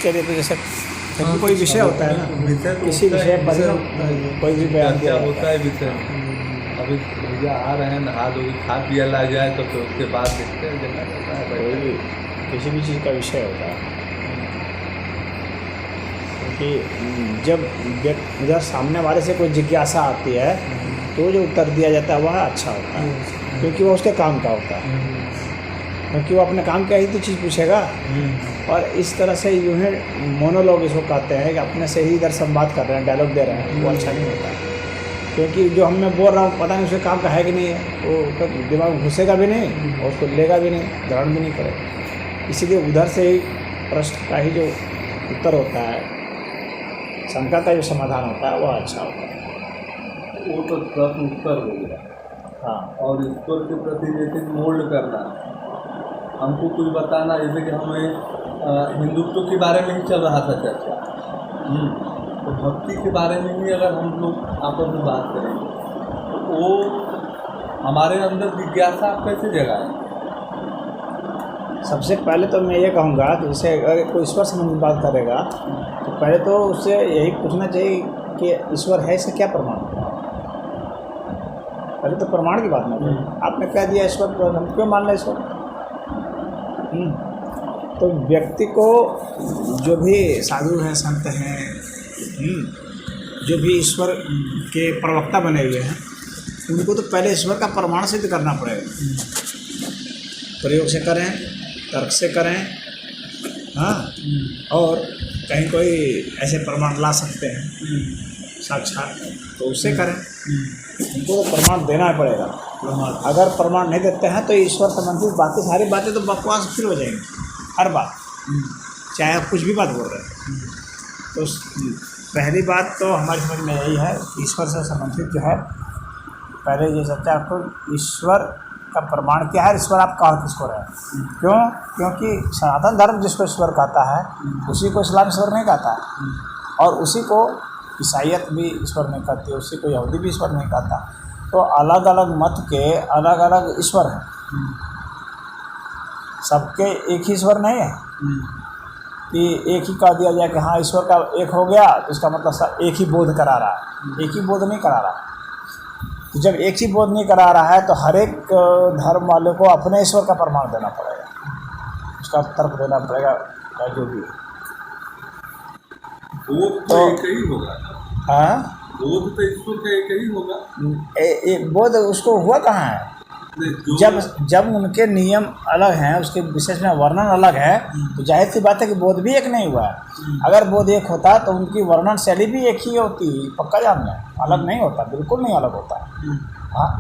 चलिए तो जैसे कोई विषय होता है ना, किसी विषय पर कोई भी बयान दिया होता है विषय। अभी भैया आ रहे हैं, नहा धो खा पिया ला जाए तो फिर उसके बाद देखते हैं जगह रहता है। कोई भी किसी भी चीज़ का विषय होता है, क्योंकि जब सामने वाले से कोई जिज्ञासा आती है तो जो उत्तर दिया जाता है वह अच्छा होता है, क्योंकि वो उसके काम का होता है, क्योंकि वो अपने काम का ही तो चीज़ पूछेगा। और इस तरह से यूँ ही मोनोलॉग इसको कहते हैं कि अपने से ही इधर संवाद कर रहे हैं, डायलॉग दे रहे हैं, वो अच्छा नहीं होता है। क्योंकि जो हम मैं बोल रहा हूँ पता नहीं उसके काम का है कि नहीं है, वो दिमाग में घुसेगा भी नहीं और उसको लेगा भी नहीं, ग्रहण भी नहीं करेगा। इसीलिए उधर से ही प्रश्न का ही जो उत्तर होता है, शंका का जो समाधान होता है, वह अच्छा होता है। वो तो प्रश्न उत्तर हो गया। हाँ, और ईश्वर के प्रति जैसे मोल्ड करना, हमको कुछ बताना, जैसे कि हमें हिंदुत्व के बारे में ही चल रहा था चर्चा, तो भक्ति के बारे में ही अगर हम लोग आपस में बात करेंगे तो वो हमारे अंदर जिज्ञासा कैसे जगाए। सबसे पहले तो मैं ये कहूँगा कि जैसे अगर कोई ईश्वर संबंधी बात करेगा तो पहले तो उससे यही पूछना चाहिए कि ईश्वर है, इसका क्या प्रमाण है। पहले तो प्रमाण की बात नहीं, आपने कह दिया ईश्वर, तो हम क्यों मान लें ईश्वर। तो व्यक्ति को जो भी साधु हैं, संत हैं, जो भी ईश्वर के प्रवक्ता बने हुए हैं, उनको तो पहले ईश्वर का प्रमाण सिद्ध करना पड़ेगा। प्रयोग से करें, तर्क से करें, हाँ, और कहीं कोई ऐसे प्रमाण ला सकते हैं साक्षात, तो उससे करें। उनको तो प्रमाण देना पड़ेगा। अगर प्रमाण नहीं देते हैं तो ईश्वर संबंधित बाकी सारी बातें तो बकवास फिर हो जाएंगी, हर बात, चाहे आप कुछ भी बात बोल रहे हैं। तो पहली बात तो हमारी समझ में यही है, ईश्वर से संबंधित जो है, पहले ये सच्चा आपको ईश्वर का प्रमाण क्या है, ईश्वर आप कहा किसको रहे। क्यों? क्योंकि सनातन धर्म जिसको ईश्वर कहता है उसी को इस्लाम ईश्वर नहीं कहता है, और उसी को ईसाईयत भी ईश्वर नहीं कहती, उसी को यहूदी भी ईश्वर नहीं कहता। तो अलग अलग मत के अलग अलग ईश्वर हैं, सबके एक ही ईश्वर नहीं है कि एक ही कह दिया जाए कि हाँ ईश्वर का एक हो गया तो इसका मतलब सब एक ही बोध करा रहा है। एक ही बोध नहीं करा रहा। तो जब एक ही बोध नहीं करा रहा है तो हर एक धर्म वाले को अपने ईश्वर का प्रमाण देना पड़ेगा, उसका तर्क देना पड़ेगा, जो भी बोध तो एक ही होगा। हाँ, बोध तो ईश्वर का एक ही होगा। बोध उसको हुआ कहाँ है? जब उनके नियम अलग हैं, उसके विशेष में वर्णन अलग है, तो जाहिर सी बात है कि बोध भी एक नहीं हुआ है। अगर बोध एक होता तो उनकी वर्णन शैली भी एक ही होती, पक्का जान लें, अलग नहीं होता, बिल्कुल नहीं अलग होता। हाँ,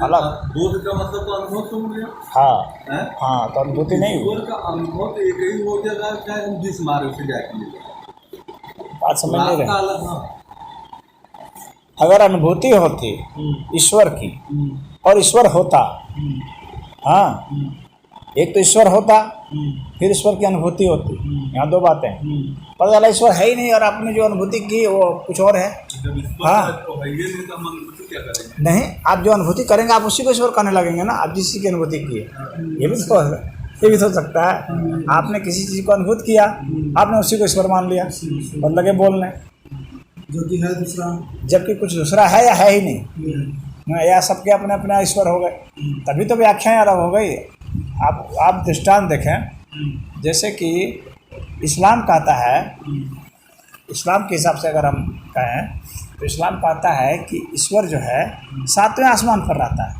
अलग बोध का मतलब तो अनुभव तो हो गया। हाँ हाँ, तो अनुभूति नहीं हुई। का अनुभव तो एक ही हो जाएगा, चाहे हम जिस मार्ग से जाएंगे। बात समझ नहीं रहे। अगर अनुभूति होती ईश्वर की और ईश्वर होता, हाँ, एक तो ईश्वर होता, फिर ईश्वर की अनुभूति होती, यहाँ दो बातें हैं। पता चला ईश्वर है ही नहीं और आपने जो अनुभूति की वो कुछ और है। हाँ, नहीं, आप जो अनुभूति करेंगे आप उसी को ईश्वर कहने लगेंगे ना, आप जिस चीज़ की अनुभूति की है। ये भी तो हो सकता है, आपने किसी चीज़ को अनुभूत किया, आपने उसी को ईश्वर मान लिया और लगे बोलने, जो कि है दूसरा, जबकि कुछ दूसरा है या है ही नहीं, या सबके अपने अपने ईश्वर हो गए, तभी तो व्याख्याएं अलग हो गई। आप दृष्टांत देखें, जैसे कि इस्लाम कहता है, इस्लाम के हिसाब से अगर हम कहें तो इस्लाम कहता है कि ईश्वर जो है 7वें आसमान पर रहता है।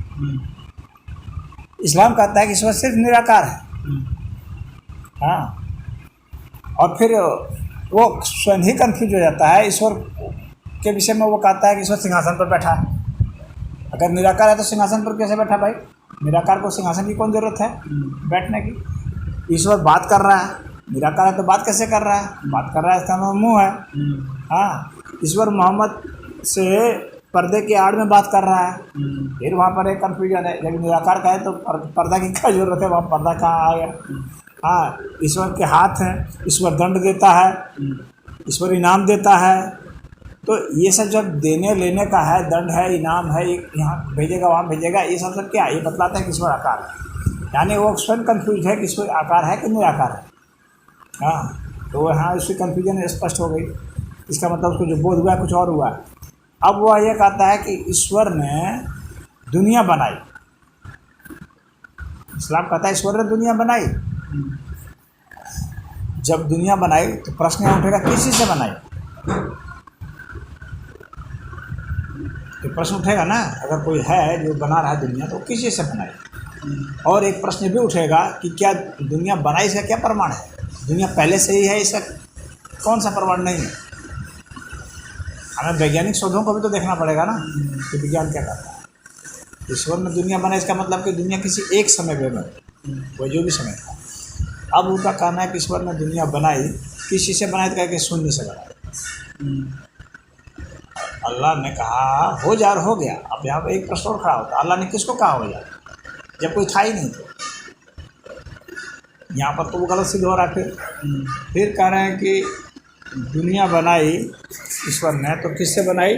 इस्लाम कहता है कि ईश्वर सिर्फ निराकार है। हाँ, और फिर वो स्वयं ही कन्फ्यूज हो जाता है ईश्वर के विषय में। वो कहता है कि ईश्वर सिंहासन पर बैठा है। अगर निराकार है तो सिंहासन पर कैसे बैठा भाई? निराकार को सिंहासन की कौन ज़रूरत है बैठने की? ईश्वर बात कर रहा है, निराकार है तो बात कैसे कर रहा है? बात कर रहा है, इसका मुँह है। हाँ, ईश्वर मोहम्मद से पर्दे की आड़ में बात कर रहा है, फिर वहाँ पर एक कन्फ्यूजन है। जब निराकार का है तो पर्दा की क्या जरूरत है, वहाँ पर्दा कहाँ आ गया? हाँ, ईश्वर के हाथ हैं, ईश्वर दंड देता है, ईश्वर इनाम देता है। तो ये सब जब देने लेने का है, दंड है, इनाम है, यहाँ भेजेगा वहाँ भेजेगा, ये सब क्या? ये बतलाता है कि ईश्वर आकार है। यानी वो स्वयं कन्फ्यूज है कि ईश्वर आकार है कि निराकार है। हाँ, तो यहाँ उसकी कन्फ्यूजन स्पष्ट हो गई। इसका मतलब उसको जो बोध हुआ कुछ और हुआ। अब वह ये कहता है कि ईश्वर ने दुनिया बनाई। इस्लाम कहता है ईश्वर ने दुनिया बनाई। जब दुनिया बनाई तो प्रश्न यहाँ उठेगा किसी से बनाई। तो प्रश्न उठेगा ना, अगर कोई है जो बना रहा है दुनिया तो किसी से बनाई। और एक प्रश्न भी उठेगा कि क्या दुनिया बनाई से क्या प्रमाण है? दुनिया पहले से ही है, इसका कौन सा प्रमाण नहीं है? हमें वैज्ञानिक शोधों को भी तो देखना पड़ेगा ना कि विज्ञान क्या करता है। ईश्वर ने दुनिया बनाई इसका मतलब कि दुनिया किसी एक समय में बनी, वो जो भी समय था। अब उनका कहना है कि ईश्वर ने दुनिया बनाई, किसी से बनाई तो कह के शून्य से बनाई। अल्लाह ने कहा हो जा और हो गया। अब यहाँ पर एक प्रश्न और खड़ा होता है, अल्लाह ने किसको कहा हो जा जब कोई था ही नहीं? तो यहाँ पर तो वो गलत सिद्ध हो रहा है। फिर कह रहे हैं कि दुनिया बनाई ईश्वर ने तो किससे बनाई?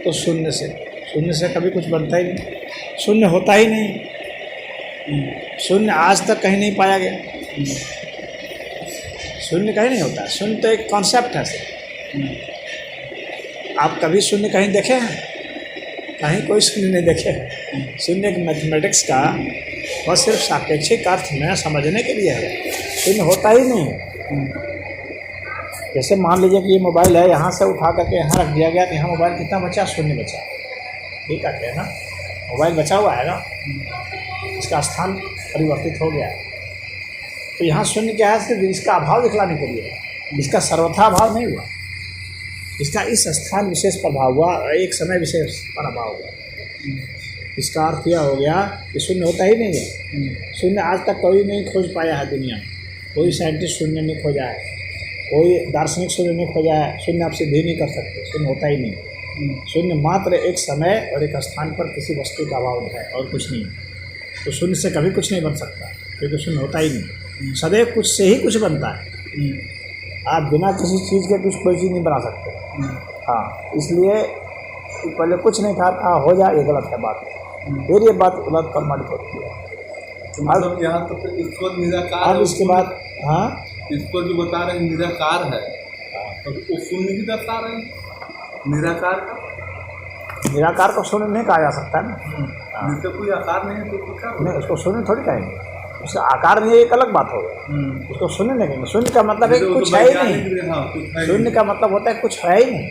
तो शून्य से। शून्य से कभी कुछ बनता ही नहीं, शून्य होता ही नहीं। शून्य आज तक कहीं नहीं पाया गया। शून्य कहीं नहीं होता। शून्य तो एक कॉन्सेप्ट है सर। आप कभी शून्य कहीं देखे हैं? कहीं कोई शून्य नहीं देखे हैं। शून्य एक मैथमेटिक्स का बस सिर्फ सापेक्षिक अर्थ में समझने के लिए है, शून्य होता ही नहीं है। जैसे मान लीजिए कि ये मोबाइल है, यहाँ से उठा करके यहाँ रख दिया गया तो यहाँ मोबाइल कितना बचा? शून्य बचा। ठीक है ना, मोबाइल बचा हुआ है ना, इसका स्थान परिवर्तित हो गया है। तो यहाँ शून्य क्या है? सिर्फ इसका अभाव दिखलाने के लिए, इसका सर्वथा अभाव नहीं हुआ, इसका इस स्थान विशेष पर अभाव हुआ, एक समय विशेष पर अभाव हुआ। इसका अर्थ यह हो गया कि शून्य होता ही नहीं है। शून्य आज तक कोई नहीं खोज पाया है दुनिया में। कोई साइंटिस्ट शून्य नहीं खोजा है, कोई दार्शनिक शून्य नहीं खोजा है। शून्य आप सिद्ध ही नहीं कर सकते, शून्य होता ही नहीं। शून्य मात्र एक समय और एक स्थान पर किसी वस्तु का अभाव है और कुछ नहीं। तो शून्य से कभी कुछ नहीं बन सकता, क्योंकि शून्य होता ही नहीं। सदैव कुछ से ही कुछ बनता है। आप बिना किसी चीज़ के कुछ कोई चीज़ नहीं बना सकते। हाँ, इसलिए पहले कुछ नहीं था हो जाए, ये गलत है बात। फिर ये बात गलत प्रमाणित होती है। तो मतलब यहाँ तो ईश्वर निराकार। अब इसके बाद हाँ, ईश्वर जो बता रहे हैं निराकार है, तो वो शून्य ही दर्शा रहे हैं। निराकार का, निराकार को शून्य नहीं कहा जा सकता है ना। जिसका कोई आकार नहीं है तो क्या नहीं, उसको शून्य थोड़ी कहेंगे। उसका आकार नहीं है, एक अलग बात होगा। उसको शून्य नहीं कहेंगे। शून्य का मतलब है कि कुछ है ही नहीं। शून्य का मतलब होता है कुछ है ही नहीं।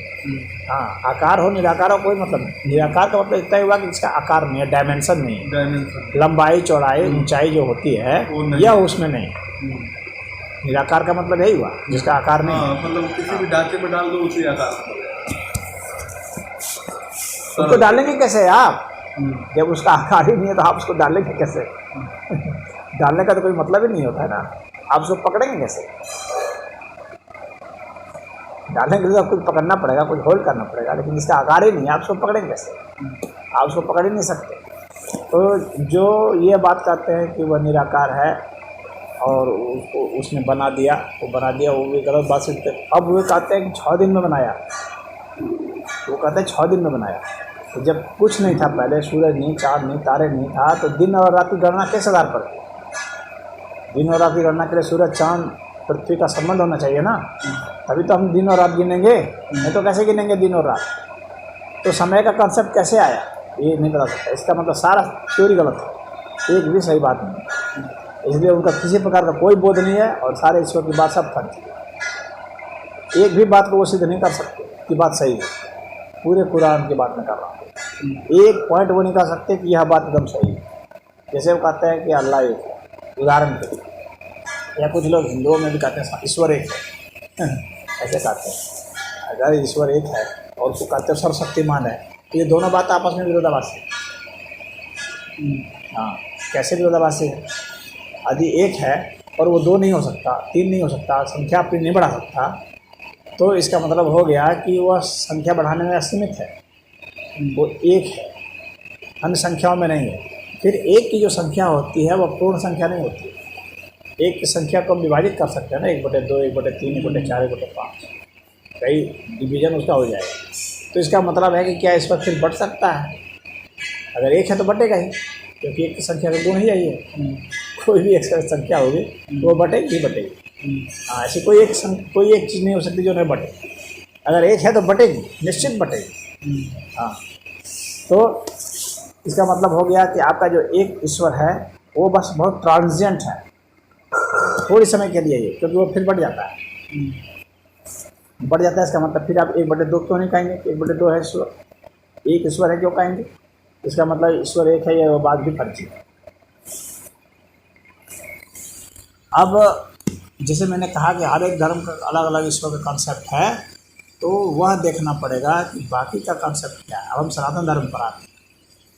हाँ, आकार हो निराकार हो कोई मतलब नहीं। निराकार का मतलब इतना ही हुआ कि इसका आकार नहीं है, डायमेंशन नहीं है। लंबाई चौड़ाई ऊंचाई जो होती है यह उसमें नहीं। निराकार का मतलब यही हुआ जिसका आकार नहीं है। मतलब किसी भी ढांचे में डाल दो उसी आकार। उसको डालेंगे कैसे आप? जब उसका आकार ही नहीं है तो आप उसको डालेंगे कैसे? डालने का तो कोई मतलब ही नहीं होता है ना। आप उसको पकड़ेंगे कैसे? डालने के लिए तो कुछ पकड़ना पड़ेगा, कुछ होल्ड करना पड़ेगा, लेकिन इसका आकार ही नहीं है, आप उसको पकड़ेंगे कैसे? आप उसको पकड़ ही नहीं सकते। तो जो ये बात कहते हैं कि वह निराकार है और उसको उसने बना दिया, वो भी गलत बात से। अब वो कहते हैं कि 6 दिन में बनाया। वो कहते हैं 6 दिन में बनाया। तो जब कुछ नहीं था पहले, सूरज नहीं, चाँद नहीं, तारे नहीं था, तो दिन और रात की गणना किस आधार पर? दिन और रात की गणना के लिए सूरज, चाँद, पृथ्वी का संबंध होना चाहिए ना, तभी तो हम दिन और रात गिनेंगे। नहीं तो कैसे गिनेंगे दिन और रात? तो समय का कंसेप्ट कैसे आया ये नहीं बता सकता। इसका मतलब सारा थ्योरी गलत है, एक भी सही बात नहीं। इसलिए उनका किसी प्रकार का कोई बोध नहीं है और सारे ईश्वर की बात सब फर्ज है। एक भी बात को वो सिद्ध नहीं कर सकते कि बात सही है। पूरे कुरान की बात मैं कर रहा हूँ। एक पॉइंट वो नहीं कर सकते कि यह बात एकदम सही है। जैसे वो कहते हैं कि अल्लाह एक है, उदाहरण के लिए, या कुछ लोग हिंदुओं में भी कहते हैं ईश्वर एक है। ऐसे कहते हैं अगर ईश्वर एक है और उसको कहते हैं सर्वशक्तिमान है, तो ये दोनों बात आपस में विरोधाभासी है। हाँ, कैसे विरोधाभासी है? यदि एक है और वो 2 नहीं हो सकता, 3 नहीं हो सकता, संख्या अपनी नहीं बढ़ा सकता, तो इसका मतलब हो गया कि वह संख्या बढ़ाने में असीमित है। वो एक है, अन्य संख्याओं में नहीं है। फिर एक की जो संख्या होती है वह पूर्ण संख्या नहीं होती है। एक की संख्या को हम विभाजित कर सकते हैं ना, 1/2, 1/3, 1/4, 1/5, कई डिवीजन उसका हो जाएगा। तो इसका मतलब है कि क्या इस पर फिर बढ़ सकता है? अगर एक है तो बढ़ेगा ही, क्योंकि एक की संख्या का गुण ही यही है। कोई भी एक संख्या होगी तो वो बढ़ेगी ही बढ़ेगी। हाँ, ऐसी कोई एक चीज़ नहीं हो सकती जो नहीं बटे। अगर एक है तो बटेगी, निश्चित बटेगी। हाँ, तो इसका मतलब हो गया कि आपका जो एक ईश्वर है वो बस बहुत ट्रांजिएंट है, थोड़ी समय के लिए ही, क्योंकि वो फिर बढ़ जाता है। बढ़ जाता है इसका मतलब फिर आप 1/2 क्यों नहीं कहेंगे? 1/2 है ईश्वर, एक ईश्वर है क्यों कहेंगे? इसका मतलब ईश्वर एक है, ये बात भी फर्जी है। अब जैसे मैंने कहा कि हर एक धर्म का अलग अलग ईश्वर का कॉन्सेप्ट है, तो वह देखना पड़ेगा कि बाकी का कॉन्सेप्ट क्या है। अब हम सनातन धर्म पर आते हैं।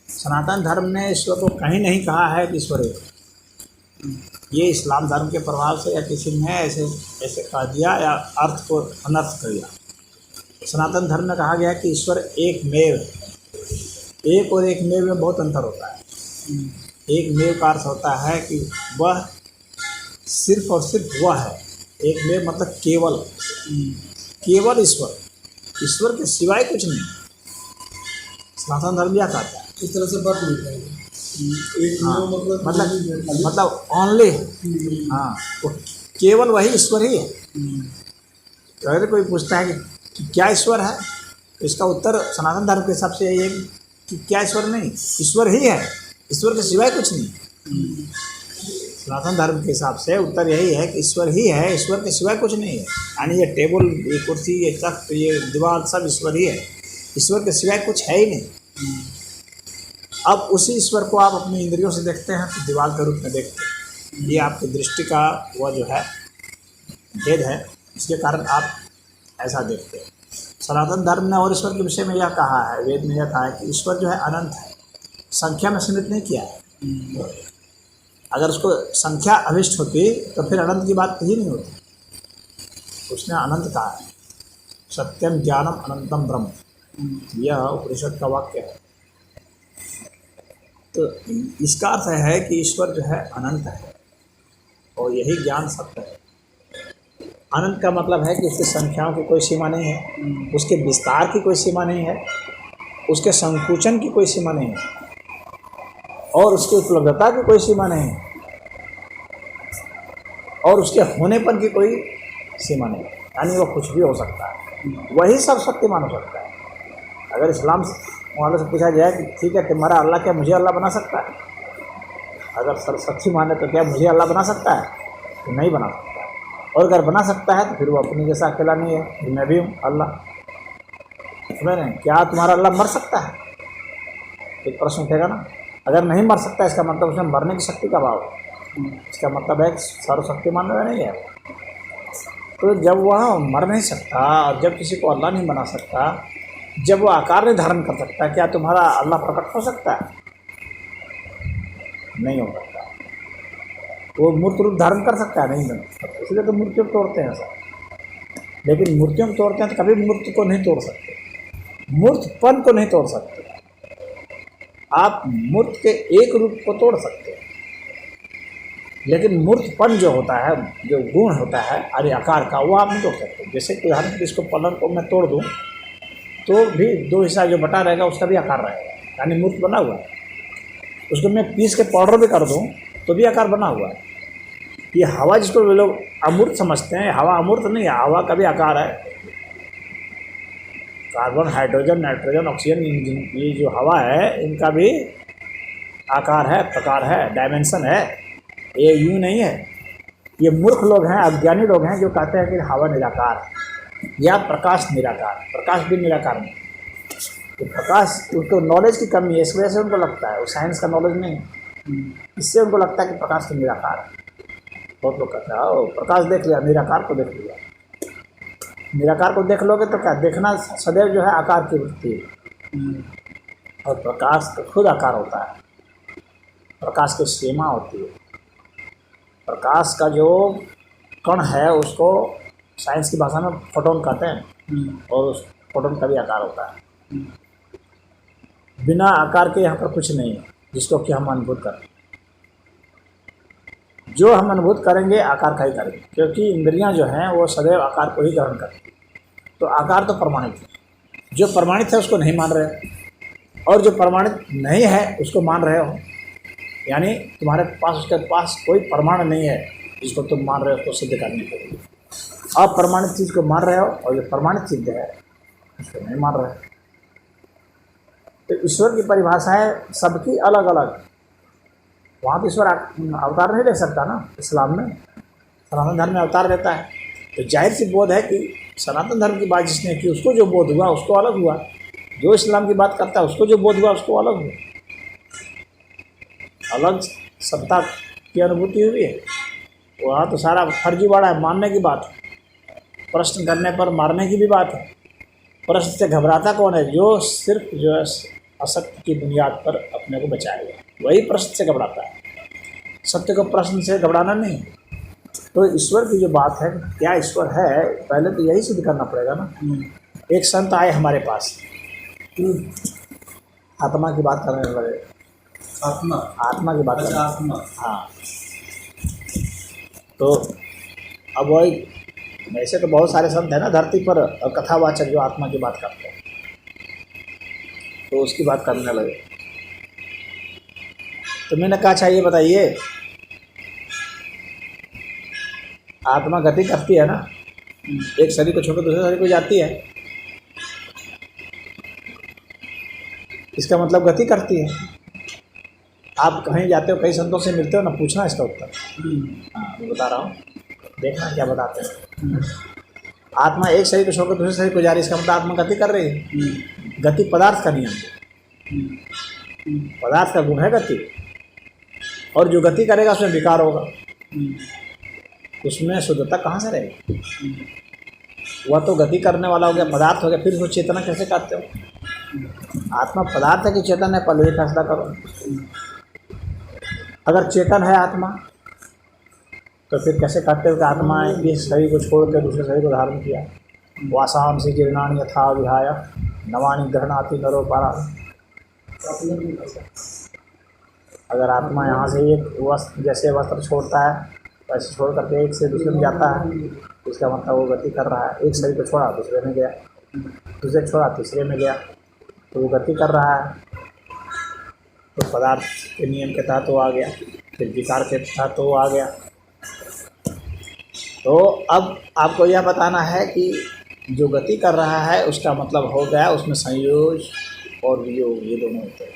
सनातन धर्म ने ईश्वर को कहीं नहीं कहा है कि ईश्वर एक है। ये इस्लाम धर्म के प्रभाव से या किसी ने ऐसे कह दिया या अर्थ को अनर्थ कर दिया। सनातन धर्म में कहा गया कि ईश्वर एक मेव है। एक और एक मेव में बहुत अंतर होता है। एक मेव का अर्थ होता है कि वह सिर्फ और सिर्फ वह है। एक मेव मतलब केवल, केवल ईश्वर, ईश्वर के सिवाय कुछ नहीं। सनातन धर्म यह कहता है। इस तरह से बात नहीं करेंगे। एक हाँ, मतलब मतलब ओनली, हाँ, वो केवल वही ईश्वर ही है। तो अगर कोई पूछता है कि क्या ईश्वर है, तो इसका उत्तर सनातन धर्म के हिसाब से यही है कि क्या ईश्वर नहीं, ईश्वर ही है, ईश्वर के सिवाय कुछ नहीं। सनातन धर्म के हिसाब से उत्तर यही है कि ईश्वर ही है, ईश्वर के सिवाय कुछ नहीं है। यानी ये टेबल, ये कुर्सी, ये तख्त, ये दीवार सब ईश्वर ही है, ईश्वर के सिवाय कुछ है ही नहीं। अब उसी ईश्वर को आप अपनी इंद्रियों से देखते हैं तो दीवार के रूप में देखते हैं। ये आपकी दृष्टि का वह जो है भेद है, इसके कारण आप ऐसा देखते हैं। सनातन धर्म ने और ईश्वर के विषय में यह कहा है, वेद में यह कहा है कि ईश्वर जो है अनंत है, संख्या में सीमित नहीं किया है। अगर उसको संख्या अभिष्ट होती तो फिर अनंत की बात ही नहीं होती। उसने अनंत कहा है, सत्यम ज्ञानम अनंतम ब्रह्म, यह उपनिषद का वाक्य है। तो इसका अर्थ है कि ईश्वर जो है अनंत है और यही ज्ञान सत्य है। अनंत का मतलब है कि उसकी संख्याओं की कोई सीमा नहीं है, उसके विस्तार की कोई सीमा नहीं है, उसके संकुचन की कोई सीमा नहीं है और उसकी उपलब्धता की कोई सीमा नहीं है और उसके होनेपन की कोई सीमा नहीं है। यानी वो कुछ भी हो सकता है, वही सब शक्तिमान हो सकता है। अगर इस्लाम वालों से पूछा जाए कि ठीक है तुम्हारा अल्लाह, क्या मुझे अल्लाह बना सकता है? अगर सरस्वती माने तो क्या मुझे अल्लाह बना सकता है? तो नहीं बना सकता। और अगर बना सकता है तो फिर वो अपनी जैसा अकेला नहीं है, फिर मैं भी हूँ अल्लाह। समझ रहे हैं? क्या तुम्हारा अल्लाह मर सकता है? एक प्रश्न उठेगा ना। अगर नहीं मर सकता इसका मतलब उसमें मरने की शक्ति का अभाव है। इसका मतलब है कि सर्वशक्तिमान नहीं है। तो जब वह मर नहीं सकता और जब किसी को अल्लाह नहीं बना सकता, जब वो आकार नहीं धारण कर सकता, क्या तुम्हारा अल्लाह प्रकट हो सकता है? नहीं हो सकता। वो मूर्त रूप धारण कर सकता है? नहीं बन सकता। इसलिए तो मूर्तियों को तोड़ते हैं सब। लेकिन मूर्तियों को तोड़ते हैं तो कभी मूर्ति को नहीं तोड़ सकते, मूर्तपन को नहीं तोड़ सकते। आप मूर्त के एक रूप को तोड़ सकते हैं, लेकिन मूर्तपन जो होता है, जो गुण होता है अरे आकार का, वो आप नहीं तोड़ सकते। जैसे कि हर इसको पलंग को मैं तोड़ दूँ तो भी 2 हिस्सा जो बटा रहेगा उसका भी आकार रहेगा, यानी मूर्त बना हुआ है। उसको मैं पीस के पाउडर भी कर दूं तो भी आकार बना हुआ है। ये हवा जिसको लोग अमूर्त समझते हैं, हवा अमूर्त नहीं है, हवा का भी आकार है। कार्बन, हाइड्रोजन, नाइट्रोजन, ऑक्सीजन, ये जो हवा है इनका भी आकार है, प्रकार है, डायमेंशन है। ये यूँ नहीं है। ये मूर्ख लोग हैं, अज्ञानी लोग हैं जो कहते हैं कि हवा निराकार है या प्रकाश निराकार है। प्रकाश भी निराकार नहीं। तो प्रकाश, उनको नॉलेज की कमी है, इस वजह से उनको लगता है, वो साइंस का नॉलेज नहीं है, इससे उनको लगता है कि प्रकाश तो निराकार है। बहुत लोग कहते हैं प्रकाश देख लिया, निराकार को देख लिया। निराकार को देख लोगे तो क्या देखना सदैव जो है आकार की वृत्ति है, और प्रकाश तो खुद आकार होता है। प्रकाश की सीमा होती है। प्रकाश का जो कण है उसको साइंस की भाषा में फोटोन कहते हैं, और उस फोटोन का भी आकार होता है। बिना आकार के यहाँ पर कुछ नहीं है जिसको कि हम अनुभूत करें। जो हम अनुभूत करेंगे आकार का ही करेंगे, क्योंकि इंद्रियां जो हैं वो सदैव आकार को ही ग्रहण करती। तो आकार तो प्रमाणित है, जो प्रमाणित है उसको नहीं मान रहे, और जो प्रमाणित नहीं है उसको मान रहे हो। यानी तुम्हारे पास, उसके पास कोई प्रमाण नहीं है जिसको तुम मान रहे हो उसको सिद्ध करने के लिए। अप्रमाणित चीज़ को मान रहे हो और जो प्रमाणित चीज़ है उसको नहीं मान रहे। तो ईश्वर की परिभाषा है सबकी अलग अलग। वहाँ तो ईश्वर अवतार नहीं ले सकता ना। इस्लाम में सनातन धर्म में अवतार रहता है, तो जाहिर सी बोध है कि सनातन धर्म की बात जिसने की उसको जो बोध हुआ उसको अलग हुआ, जो इस्लाम की बात करता है उसको जो बोध हुआ उसको अलग हुआ, अलग सत्ता की अनुभूति हुई है। वहाँ तो सारा फर्जीवाड़ा है, मानने की बात है, प्रश्न करने पर मारने की भी बात है। प्रश्न से घबराता कौन है? जो सिर्फ जो है असत्य की बुनियाद पर अपने को बचाएगा, वही प्रश्न से घबराता है। सत्य को प्रश्न से घबराना नहीं। तो ईश्वर की जो बात है, क्या ईश्वर है, पहले तो यही सिद्ध करना पड़ेगा ना। एक संत आए हमारे पास, आत्मा की बात करने लगे। आत्मा की बात करने। आत्मा, हाँ। तो अब वही, वैसे तो बहुत सारे संत हैं ना धरती पर और कथावाचक जो आत्मा की बात करते हैं, तो उसकी बात करने लगे। तो मैंने कहा अच्छा ये बताइए, आत्मा गति करती है ना, एक शरीर को छोड़कर दूसरे शरीर को जाती है, इसका मतलब गति करती है। आप कहीं जाते हो, कई संतों से मिलते हो ना, पूछना इसका उत्तर। हाँ मैं बता रहा हूँ, देखना क्या बताते हैं। आत्मा एक शरीर को छोड़कर दूसरे शरीर को जा रही है, इसका मतलब आत्मा गति कर रही है। गति पदार्थ का नियम है, पदार्थ का गुण है गति, और जो गति करेगा उसमें विकार होगा, उसमें शुद्धता कहाँ से रहेगी? वह तो गति करने वाला हो गया, पदार्थ हो गया, फिर उसको चेतना कैसे कहते हो? आत्मा पदार्थ है कि चेतन है, पहले ये फैसला करो। अगर चेतन है आत्मा तो फिर कैसे कहते हो कि आत्मा इस शरीर को छोड़ कर दूसरे शरीर को धारण किया? वासाम से जीर्णानि यथा विहाय नवानि गृह्णाति नरो पारा। अगर आत्मा यहाँ से एक वस्त्र, जैसे वस्त्र छोड़ता है वैसे छोड़ करके एक से दूसरे में जाता है, तो इसका मतलब वो गति कर रहा है। एक शरीर को छोड़ा दूसरे में गया, दूसरे छोड़ा तीसरे में गया, तो वो गति कर रहा है। तो पदार्थ के नियम के तहत वो आ गया, फिर विकार के तहत वो आ गया। तो अब आपको यह बताना है कि जो गति कर रहा है उसका मतलब हो गया उसमें संयोग और वियोग, ये दोनों होते हैं।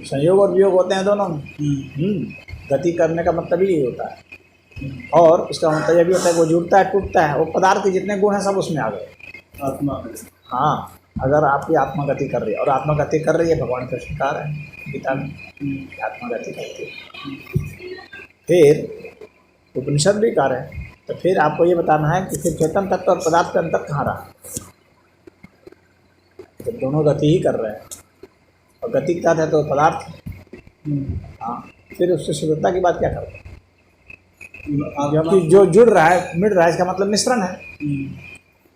संयोग और वियोग होते हैं दोनों। गति करने का मतलब ही यही होता है। और उसका मतलब यह भी होता है कि वो जुड़ता है टूटता है, वो पदार्थ के जितने गुण हैं सब उसमें आ गए आत्मा में। हाँ, अगर आपकी आत्मा गति कर रही है, और आत्मा गति कर रही है, भगवान का स्वीकार है गीता में, आत्मा गति करती है। फिर उपनिषद भी कह रहे हैं। तो फिर आपको ये बताना है कि फिर चेतन तत्व और पदार्थ का अंतर कहाँ रहा? तो दोनों गति ही कर रहे हैं, और गति क्या है तो पदार्थ। हाँ, फिर उससे शुद्धता की बात क्या करते हैं? क्योंकि जो जुड़ रहा है, मिट रहा है, इसका मतलब मिश्रण है।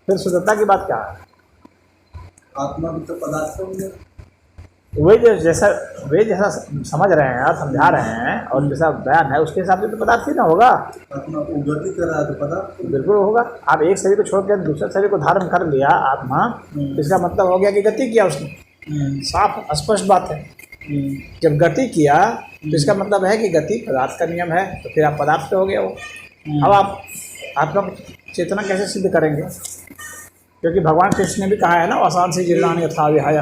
फिर शुद्धता की बात क्या है? आत्मा भी तो पदार्थ हो गया। वही जैसा समझ रहे हैं, समझा रहे हैं, और जैसा बयान है उसके हिसाब से तो पदार्थ ही ना होगा। आत्मा गति कर रहा है तो पदार्थ बिल्कुल होगा। आप एक शरीर को छोड़ कर दूसरे शरीर को धारण कर लिया आत्मा, इसका मतलब हो गया कि गति किया उसने। साफ स्पष्ट बात है। जब गति किया तो इसका मतलब है कि गति पदार्थ का नियम है, तो फिर आप पदार्थ पे हो गए हो। अब आप आत्मा चेतना कैसे सिद्ध करेंगे? क्योंकि भगवान कृष्ण ने भी कहा है ना, आसान से जीर्णानि यथा विहाय।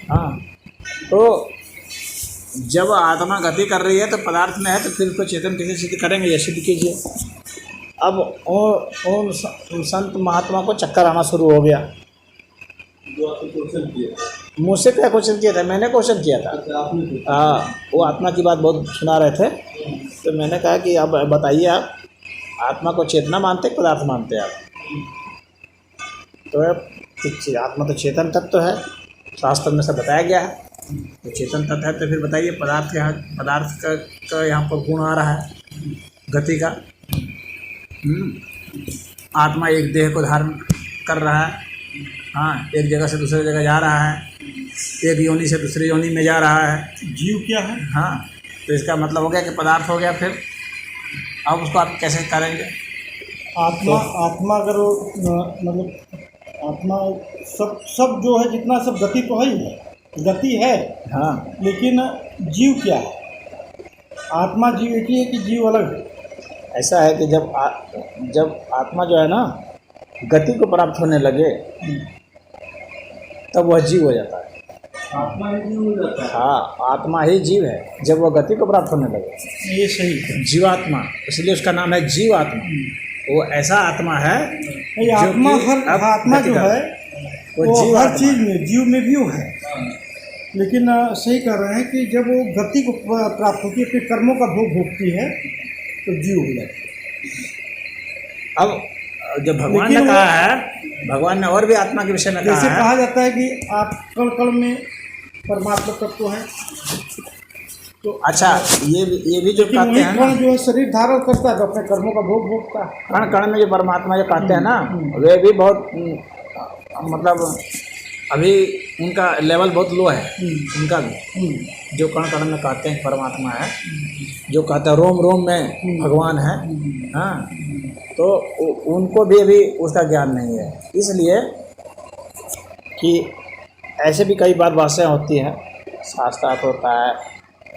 हाँ, तो जब आत्मा गति कर रही है तो पदार्थ में है, तो फिर उसको चेतन कैसे सिद्ध करेंगे? ये सिद्ध कीजिए। अब उन संत महात्मा को चक्कर आना शुरू हो गया। मुझसे क्या क्वेश्चन किया था? मैंने क्वेश्चन किया था। हाँ, वो आत्मा की बात बहुत सुना रहे थे, तो मैंने कहा कि अब बताइए, आप आत्मा को चेतना मानते हैं, पदार्थ मानते हैं आप? तो आत्मा तो चेतन तत्व है, शास्त्र में सब बताया गया है। तो चेतन तत्व है, तो फिर बताइए पदार्थ का यहाँ पर गुण आ रहा है गति का। आत्मा एक देह को धारण कर रहा है। हाँ, एक जगह से दूसरी जगह जा रहा है, एक योनि से दूसरी योनि में जा रहा है। जीव क्या है? हाँ, तो इसका मतलब हो गया कि पदार्थ हो गया। फिर अब उसको आप कैसे करेंगे? आत्मा अगर मतलब आत्मा सब जो है, जितना सब गति तो है ही, गति है। हाँ, लेकिन जीव क्या है? आत्मा जीव एक ही है कि जीव अलग है? ऐसा है कि जब आत्मा जो है ना गति को प्राप्त होने लगे तब वह जीव हो जाता है। आत्मा ही जीव हो जाता है। हाँ, आत्मा ही जीव है जब वह गति को प्राप्त होने लगे। ये सही है। जीवात्मा, इसलिए उसका नाम है जीवात्मा। वो ऐसा आत्मा है नहीं, जो आत्मा कि हर अब आत्मा गति जो कर- है वो वो जीवात्मा हर चीज में, जीव में भी वो है। हाँ। लेकिन सही कह रहे हैं कि जब वो गति को प्राप्त होती है, अपने कर्मों का भोग भोगती है, तो जीव हो जाती है। अब जब भगवान ने लेकिन कहा है, भगवान ने और भी आत्मा के विषय में जैसे कहा कहा है। जाता है कि आप कण कण में परमात्मा तत्व है, तो अच्छा, ये भी जो लेकिन कहते वही हैं ना, कण जो है शरीर धारण करता है तो अपने कर्मों का भोग भोगता है। कण कण में जो परमात्मा जो कहते हैं ना, वे भी बहुत मतलब अभी उनका लेवल बहुत लो है। उनका भी जो कण कण में कहते हैं परमात्मा है, जो कहते हैं रोम रोम में भगवान है, हाँ, तो उनको भी अभी उसका ज्ञान नहीं है। इसलिए कि ऐसे भी कई बार बातें होती हैं, शास्त्रार्थ होता है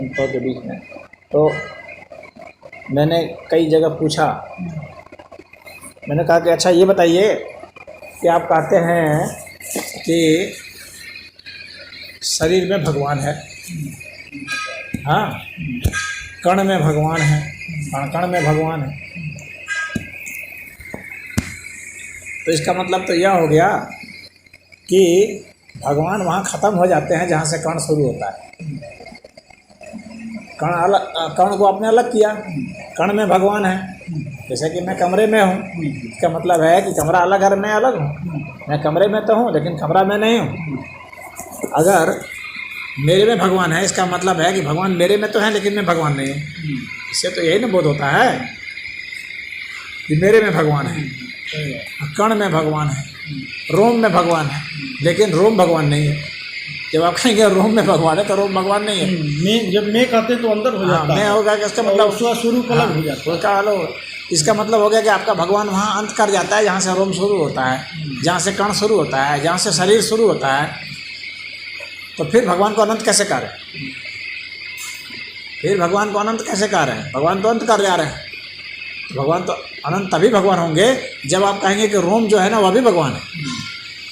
उनको के बीच में। तो मैंने कई जगह पूछा, मैंने कहा कि अच्छा ये बताइए कि आप कहते हैं कि शरीर में भगवान है, हाँ, कण में भगवान है, कण कण में भगवान है, तो इसका मतलब तो यह हो गया कि भगवान वहाँ ख़त्म हो जाते हैं जहाँ से कण शुरू होता है। कण अलग, कण को आपने अलग किया, कण में भगवान है। जैसे कि मैं कमरे में हूँ, इसका मतलब है कि कमरा अलग है, मैं अलग हूँ। मैं कमरे में तो हूँ लेकिन कमरा में नहीं हूँ। अगर मेरे में भगवान है, इसका मतलब है कि भगवान मेरे में तो है लेकिन मैं भगवान नहीं हूँ। इससे तो यही ना बोध होता है कि मेरे में भगवान है, कण में भगवान है, रोम में भगवान है, लेकिन रोम भगवान नहीं है। जब आप कहेंगे रोम में भगवान है तो रोम भगवान नहीं है। मैं जब मैं कहते हैं तो अंदर हो जाता मैं है, होगा कि इसका मतलब स्वस्वरूप अलग हो जाता है। उसका अलग, इसका मतलब हो गया कि आपका भगवान वहाँ अंत कर जाता है जहाँ से रोम शुरू होता है, जहाँ से कण शुरू होता है, जहाँ से शरीर शुरू होता है। तो फिर भगवान को अनंत कैसे कर रहे हैं? फिर भगवान को अनंत कैसे कर रहे हैं? भगवान तो अंत कर जा रहे हैं। भगवान तो अनंत तभी भगवान होंगे जब आप कहेंगे कि रोम जो है ना वह भी भगवान है,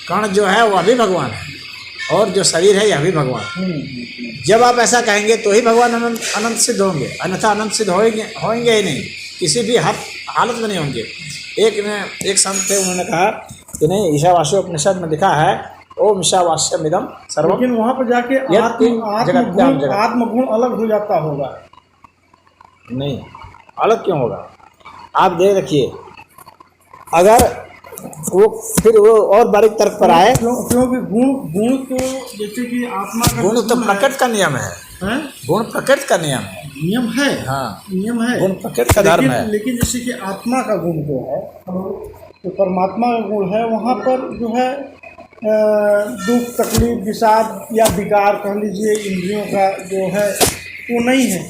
कण जो है वह भी भगवान है, और जो शरीर है यह भी भगवान। जब आप ऐसा कहेंगे तो ही भगवान अनंत सिद्ध होंगे, अन्यथा अनंत सिद्ध होंगे ही नहीं, किसी भी हालत में नहीं होंगे। एक संत थे, उन्होंने कहा कि नहीं, ईशावास्य उपनिषद में लिखा है ओम ईशावास्यमिदं सर्वम। लेकिन वहाँ पर जाके आत्मगुण अलग हो जाता होगा। नहीं, अलग क्यों होगा? आप देख रखिए, अगर वो फिर वो और बारीक तर्क पर आए, क्योंकि गुण तो जैसे कि आत्मा का गुण तो प्रकृति का नियम है, है? गुण प्रकृति का नियम है। नियम है, हाँ, नियम है, गुण प्रकृति का धर्म है। लेकिन जैसे कि आत्मा का गुण जो है, तो परमात्मा का गुण है, वहाँ पर जो है दुख, तकलीफ, विषाद या विकार कह लीजिए, इंद्रियों का जो है वो नहीं है।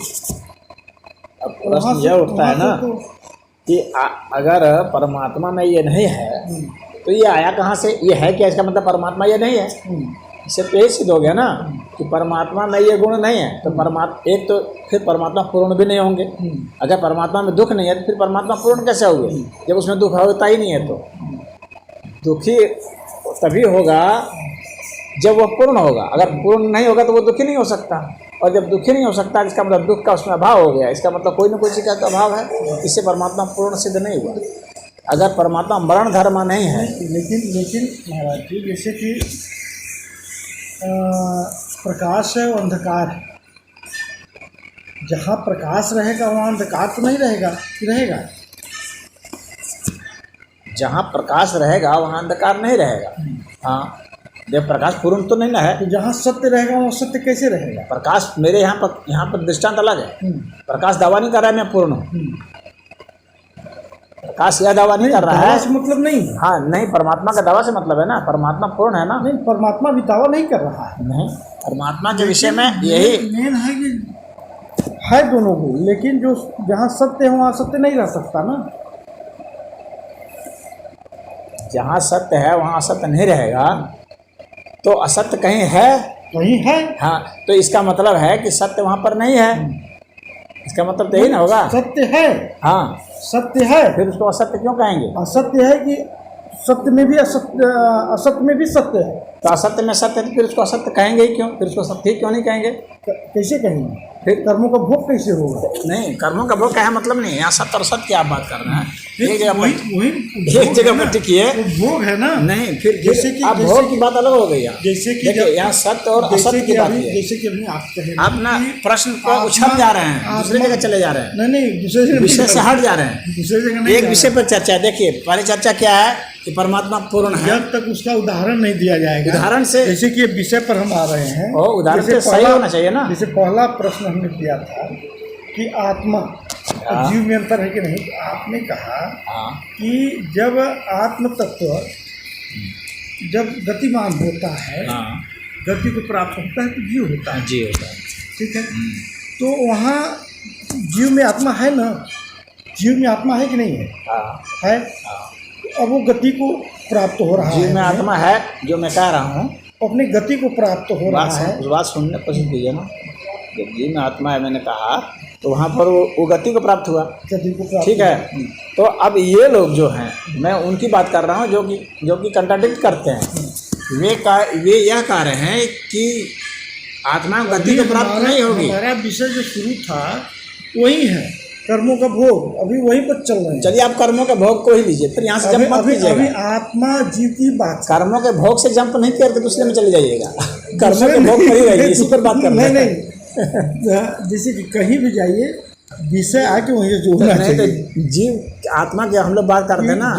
अब प्रश्न यह उठता है ना कि अगर परमात्मा में ये नहीं है तो ये आया कहाँ से? ये है क्या? इसका मतलब परमात्मा ये नहीं है। इससे तो यही सिद्ध हो गया ना कि परमात्मा में ये गुण नहीं है। तो एक तो फिर परमात्मा पूर्ण भी नहीं होंगे। अगर परमात्मा में दुख नहीं है तो फिर परमात्मा पूर्ण कैसे होंगे जब उसमें दुख होता ही नहीं है? तो दुखी तभी होगा जब वह पूर्ण होगा। अगर पूर्ण नहीं होगा तो वो दुखी नहीं हो सकता, और जब दुखी नहीं हो सकता इसका मतलब दुख का उसमें अभाव हो गया। इसका मतलब कोई ना कोई चीज़ का अभाव है, इससे परमात्मा पूर्ण सिद्ध नहीं हुआ। अगर परमात्मा मरण धर्म नहीं है, लेकिन महाराज जी, जैसे कि प्रकाश है और अंधकार है, जहाँ प्रकाश रहेगा वहाँ अंधकार तो नहीं रहेगा कि रहेगा? जहाँ प्रकाश रहेगा वहाँ अंधकार नहीं रहेगा। हाँ, जब प्रकाश पूर्ण तो नहीं ना है। तो जहाँ सत्य रहेगा वहाँ सत्य कैसे रहेगा? प्रकाश मेरे यहाँ पर दृष्टांत अलग है। प्रकाश दावा नहीं कर रहा है मैं पूर्ण हूँ। प्रकाश यह दावा नहीं कर रहा है, से मतलब नहीं। हाँ नहीं, परमात्मा का दावा से मतलब है ना, परमात्मा पूर्ण है ना। नहीं, परमात्मा भी दावा नहीं कर रहा है। नहीं, परमात्मा के विषय में यही मेन है कि है दोनों को, लेकिन जो जहाँ सत्य है वहाँ सत्य नहीं रह सकता ना। जहाँ सत्य है वहाँ असत्य नहीं रहेगा, तो असत्य कहीं है। कहीं है। हाँ, तो इसका मतलब है कि सत्य वहाँ पर नहीं है। इसका मतलब तो यही ना होगा। सत्य है, हाँ, सत्य है, फिर उसको असत्य क्यों कहेंगे? असत्य है कि सत्य में भी असत्य, असत्य में भी सत्य है। तो असत्य में सत्य है तो फिर उसको असत्य कहेंगे ही क्यों? फिर उसको सत्य ही क्यों नहीं कहेंगे? कैसे कहेंगे? फिर कर्मों का भोग कैसे होगा? नहीं, कर्मों का भोग का है मतलब नहीं, यहाँ सत्य और सत्य की आप बात कर रहे हैं। एक जगह वही पर एक जगह पर टिकिए। वो भोग है ना। नहीं, फिर जैसे कि आप भोग की बात अलग हो गई यहाँ। जैसे कि देखिए यहाँ सत्य और असत्य की बात है। जैसे कि अभी आप कहे आप ना प्रश्न को उछल जा रहे हैं, दूसरी जगह चले जा रहे हैं, नहीं दूसरे जगह विषय से हट जा रहे हैं। दूसरे जगह नहीं एक विषय पर चर्चा। देखिए पहले चर्चा क्या है कि परमात्मा पूर्ण है। जब तक उसका उदाहरण नहीं दिया जाएगा, उदाहरण से जैसे कि विषय पर हम आ रहे हैं, उदाहरण जैसे से सही होना चाहिए ना। जैसे पहला प्रश्न हमने किया था कि आत्मा और जीव में अंतर है कि नहीं, तो आपने कहा कि जब आत्म तत्व जब गतिमान होता है, गति को प्राप्त होता है तो जीव होता है, जीव होता है, ठीक है। तो वहाँ जीव में आत्मा है ना, जीव में आत्मा है कि नहीं है? है। अब वो गति को प्राप्त हो रहा है, जीव में आत्मा है जो मैं कह रहा हूँ, अपनी गति को प्राप्त हो रहा है। उस बात सुनने कोशिश कीजिए ना। जब जीव में आत्मा है मैंने कहा तो वहाँ पर वो गति को प्राप्त हुआ, गति को प्राप्त, ठीक है। तो अब ये लोग जो हैं, मैं उनकी बात कर रहा हूँ जो कि कंट्राडिक्ट करते हैं। वे यह कह रहे हैं कि आत्मा गति को प्राप्त नहीं होगी। हमारा विषय जो शुरू था वही है, कर्मों का भोग, अभी वहीं पर चल रहे हैं। चलिए आप कर्मों के भोग को ही लीजिए, फिर यहाँ से जंप मत कीजिएगा। अभी आत्मा जीव की बात, कर्मों के भोग से जंप नहीं करके दूसरे में चले जाइएगा। कर्मों के भोग पर ही रहिए, इसी पर बात करना है। नहीं जैसे कि कहीं भी जाइए विषय आके वहीं जोड़ना चाहिए। तो जीव आत्मा की हम लोग बात करते हैं ना।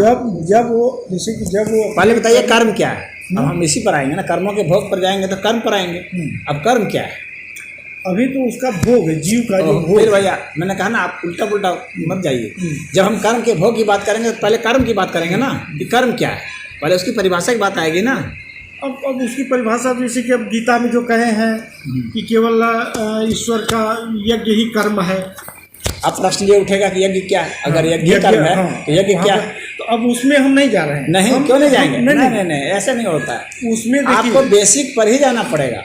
जब वो जैसे कि जब वो, पहले बताइए कर्म क्या है। अब हम इसी पर आएंगे ना, कर्मों के भोग पर जाएंगे तो कर्म पर आएंगे। अब कर्म क्या है? अभी तो उसका भोग है, जीव का जो भोग। फिर भैया मैंने कहा ना, आप उल्टा पुल्टा मत जाइए। जब हम कर्म के भोग की बात करेंगे तो पहले कर्म की बात करेंगे ना, कि कर्म क्या है, पहले उसकी परिभाषा की बात आएगी ना। अब उसकी परिभाषा जैसे कि अब गीता में जो कहे हैं कि केवल ईश्वर का यज्ञ ही कर्म है। अब प्रश्न ये उठेगा कि यज्ञ क्या है? अगर यज्ञ कर्म है तो यज्ञ क्या है? तो अब उसमें हम नहीं जा रहे हैं। नहीं, क्यों नहीं जाएंगे? नहीं, ऐसे नहीं होता है। उसमें आपको बेसिक पर ही जाना पड़ेगा,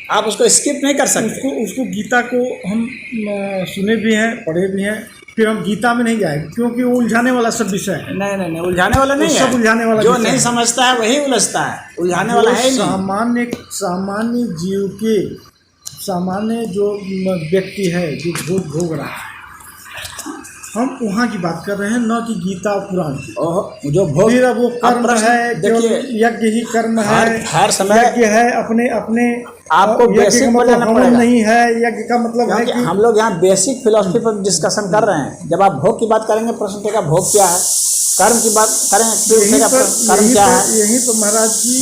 आप उसको स्किप नहीं कर सकते। उसको गीता को हम सुने भी हैं, पढ़े भी हैं, फिर हम गीता में नहीं जाएंगे क्योंकि वो उलझाने वाला सब विषय है। नहीं, उलझाने वाला नहीं है, सब उलझाने वाला जो नहीं समझता है वही उलझता है, उलझाने वाला है ही नहीं। सामान्य जीव के, सामान्य जो व्यक्ति है जो भोग रहा है, हम वहाँ की बात कर रहे हैं, न कि गीता और पुराण की। जो भोग वो कर्म है, देखिए यज्ञ ही कर्म है, हर समय यज्ञ है। अपने आपको बेसिक मतलब हवन नहीं है, यज्ञ का मतलब है कि हम लोग यहाँ बेसिक फिलोसफी पर डिस्कशन कर रहे हैं। जब आप भोग की बात करेंगे प्रश्न उठेगा भोग क्या है, कर्म की बात करेंगे फिर उठेगा कर्म क्या है। यहीं पर महाराज जी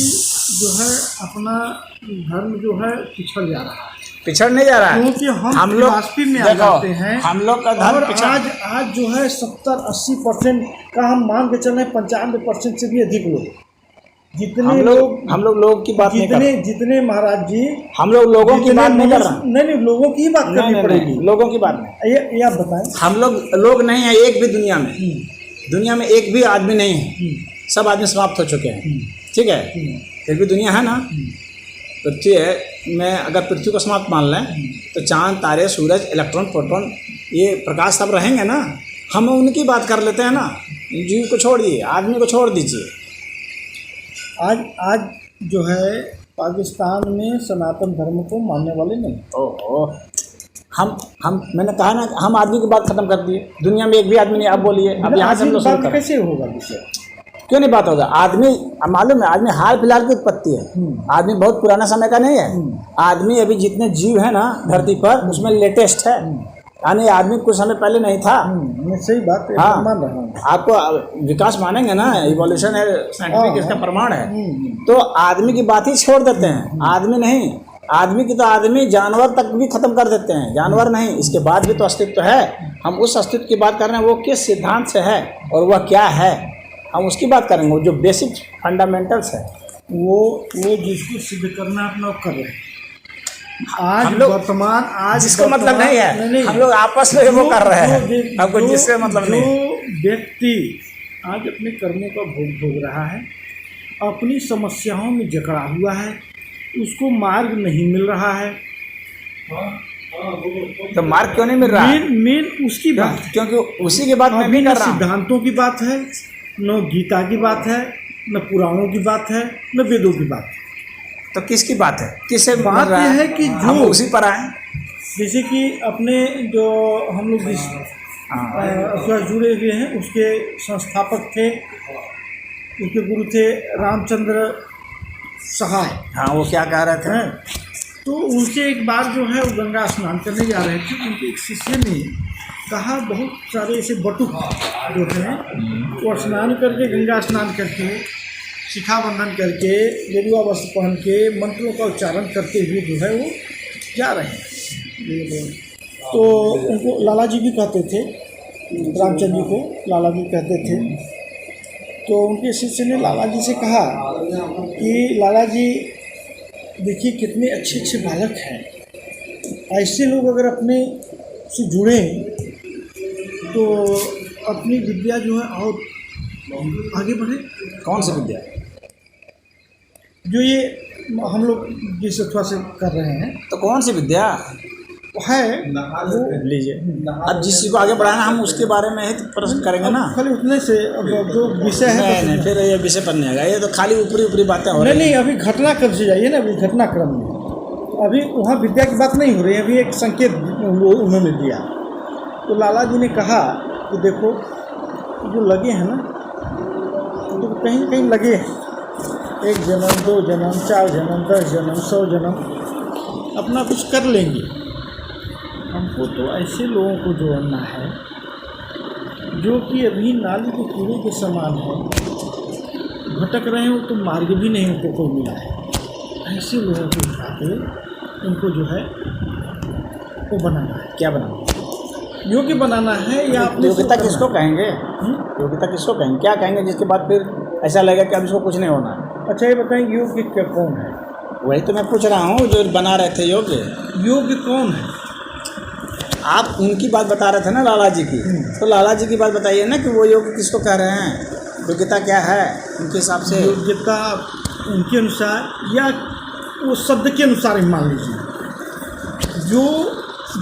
जो है अपना धर्म जो है पिछड़ जा रहा है, पिछड़ नहीं जा रहा है, क्योंकि हम फिलॉसफी में आ जाते हैं। हम लोग का धर्म आज जो है 70-80% का हम मान के चल रहे हैं, 95% से भी अधिक लोग, जितने हम लोग लोगों की बात नहीं कर रहे, जितने महाराज जी हम लोग लोगों की बात नहीं कर रहे। नहीं, लोगों की ही बात करनी पड़ेगी, लोगों की बात नहीं। ये आप बताएं। हम लोग नहीं है एक भी दुनिया में एक भी आदमी नहीं है, सब आदमी समाप्त हो चुके हैं, ठीक है। फिर भी दुनिया है ना, पृथ्वी है। मैं अगर पृथ्वी को समाप्त मान लें तो चांद, तारे, सूरज, इलेक्ट्रॉन, प्रोटॉन, ये प्रकाश सब रहेंगे ना। हम उनकी बात कर लेते हैं ना, जीव को छोड़िए, आदमी को छोड़ दीजिए। आज जो है पाकिस्तान में सनातन धर्म को मानने वाले नहीं। हम मैंने कहा ना, हम आदमी की बात खत्म कर दिए, दुनिया में एक भी आदमी नहीं। आप बोलिए, अब यहाँ से हम लोग कैसे होगा विषय? क्यों नहीं बात होगा? आदमी मालूम है, आदमी हाल फिलहाल की उत्पत्ति है, आदमी बहुत पुराना समय का नहीं है। आदमी अभी जितने जीव है ना धरती पर उसमें लेटेस्ट है, यानी आदमी कुछ समय पहले नहीं था। सही बात है, हाँ, मान रहा हूं। आपको विकास मानेंगे ना, इवोल्यूशन है, साइंटिफिक इसका प्रमाण है। तो आदमी की बात ही छोड़ देते हैं, आदमी नहीं। आदमी की तो आदमी जानवर तक भी खत्म कर देते हैं, जानवर नहीं, इसके बाद भी तो अस्तित्व है। हम उस अस्तित्व की बात कर रहे हैं, वो किस सिद्धांत से है और वह क्या है, हम उसकी बात करेंगे। वो जो बेसिक फंडामेंटल्स है, वो जिसको सिद्ध करना अपना कर रहे हैं। आज वर्तमान, आज जिसको मतलब नहीं है, नहीं। हम लोग आपस में वो कर रहे हैं, हमको जिससे मतलब नहीं। जो व्यक्ति आज अपने कर्मों का भोग रहा है, अपनी समस्याओं में जकड़ा हुआ है, उसको मार्ग नहीं मिल रहा है, तो मार्ग क्यों नहीं मिल रहा है? मेन उसकी बात, क्योंकि उसी के बाद मैं अभी भी न कर रहा हूँ। सिद्धांतों की बात है, न गीता की बात है, न पुराणों की बात है, न वेदों की बात है। तो किसकी बात है? किससे मिल बात रहा यह है कि हम जो उसी पर आए। जैसे कि अपने जो हम लोग जिस उससे जुड़े हुए हैं उसके संस्थापक थे, उसके गुरु थे रामचंद्र सहाय। हाँ, वो क्या कह रहे थे? हैं, तो उनसे एक बार जो है वो गंगा स्नान करने जा रहे थे, उनके एक शिष्य ने कहा, बहुत सारे ऐसे बटुक जो हैं वो स्नान करके, गंगा स्नान करके, शिखा बंधन करके, गेरुआ वस्त्र पहन के, मंत्रों का उच्चारण करते हुए जो है वो जा रहे हैं। तो उनको लाला जी भी कहते थे, रामचंद्र जी को लाला जी कहते थे। तो उनके शिष्य ने लाला जी से कहा कि लाला जी देखिए कितने अच्छे अच्छे बालक हैं, ऐसे लोग अगर अपने से जुड़े तो अपनी विद्या जो है और आगे बढ़े। कौन सी विद्या? जो ये हम लोग जिस अथवा से कर रहे हैं तो कौन सी विद्या है वो लीजिए। अब जिस चीज़ को आगे बढ़ाना हम उसके बारे में ही तो प्रश्न करेंगे ना। खाली उतने से अब जो विषय है नहीं नहीं, फिर ये विषय पर नहीं आएगा, ये तो खाली ऊपरी ऊपरी बातें हो रही नहीं, अभी घटनाक्रम से जाइए ना, अभी घटनाक्रम में अभी वहाँ विद्या की बात नहीं हो रही है, अभी एक संकेत उन्होंने दिया। तो लाला जी ने कहा कि देखो जो लगे हैं ना, तो कहीं कहीं लगे हैं, 1 जन्म 2 जन्म 4 जन्म 10 जन्म 100 जन्म अपना कुछ कर लेंगे। हमको तो ऐसे लोगों को जोड़ना है जो कि अभी नाली के कीड़े के समान है, भटक रहे हो तो मार्ग भी नहीं उनको कोई मिला है। ऐसे लोगों को उठा के उनको जो है वो बनाना है। क्या बनाना? योग्य बनाना है या अपने योग्यता किसको कहेंगे? योग्यता किसको कहेंगे? क्या कहेंगे जिसके बाद फिर ऐसा लगेगा कि अब इसको कुछ नहीं होना है? अच्छा ये बताएं, योग्य क्या कौन है? वही तो मैं पूछ रहा हूँ, जो बना रहे थे योग्य। योग्य कौन है? आप उनकी बात बता रहे थे ना, लाला जी की। तो लाला जी की बात बताइए ना कि वो योग्य किसको कह रहे हैं, योग्यता क्या है उनके हिसाब से? योग्यता उनके अनुसार या वो शब्द के अनुसार ही मान लीजिए, जो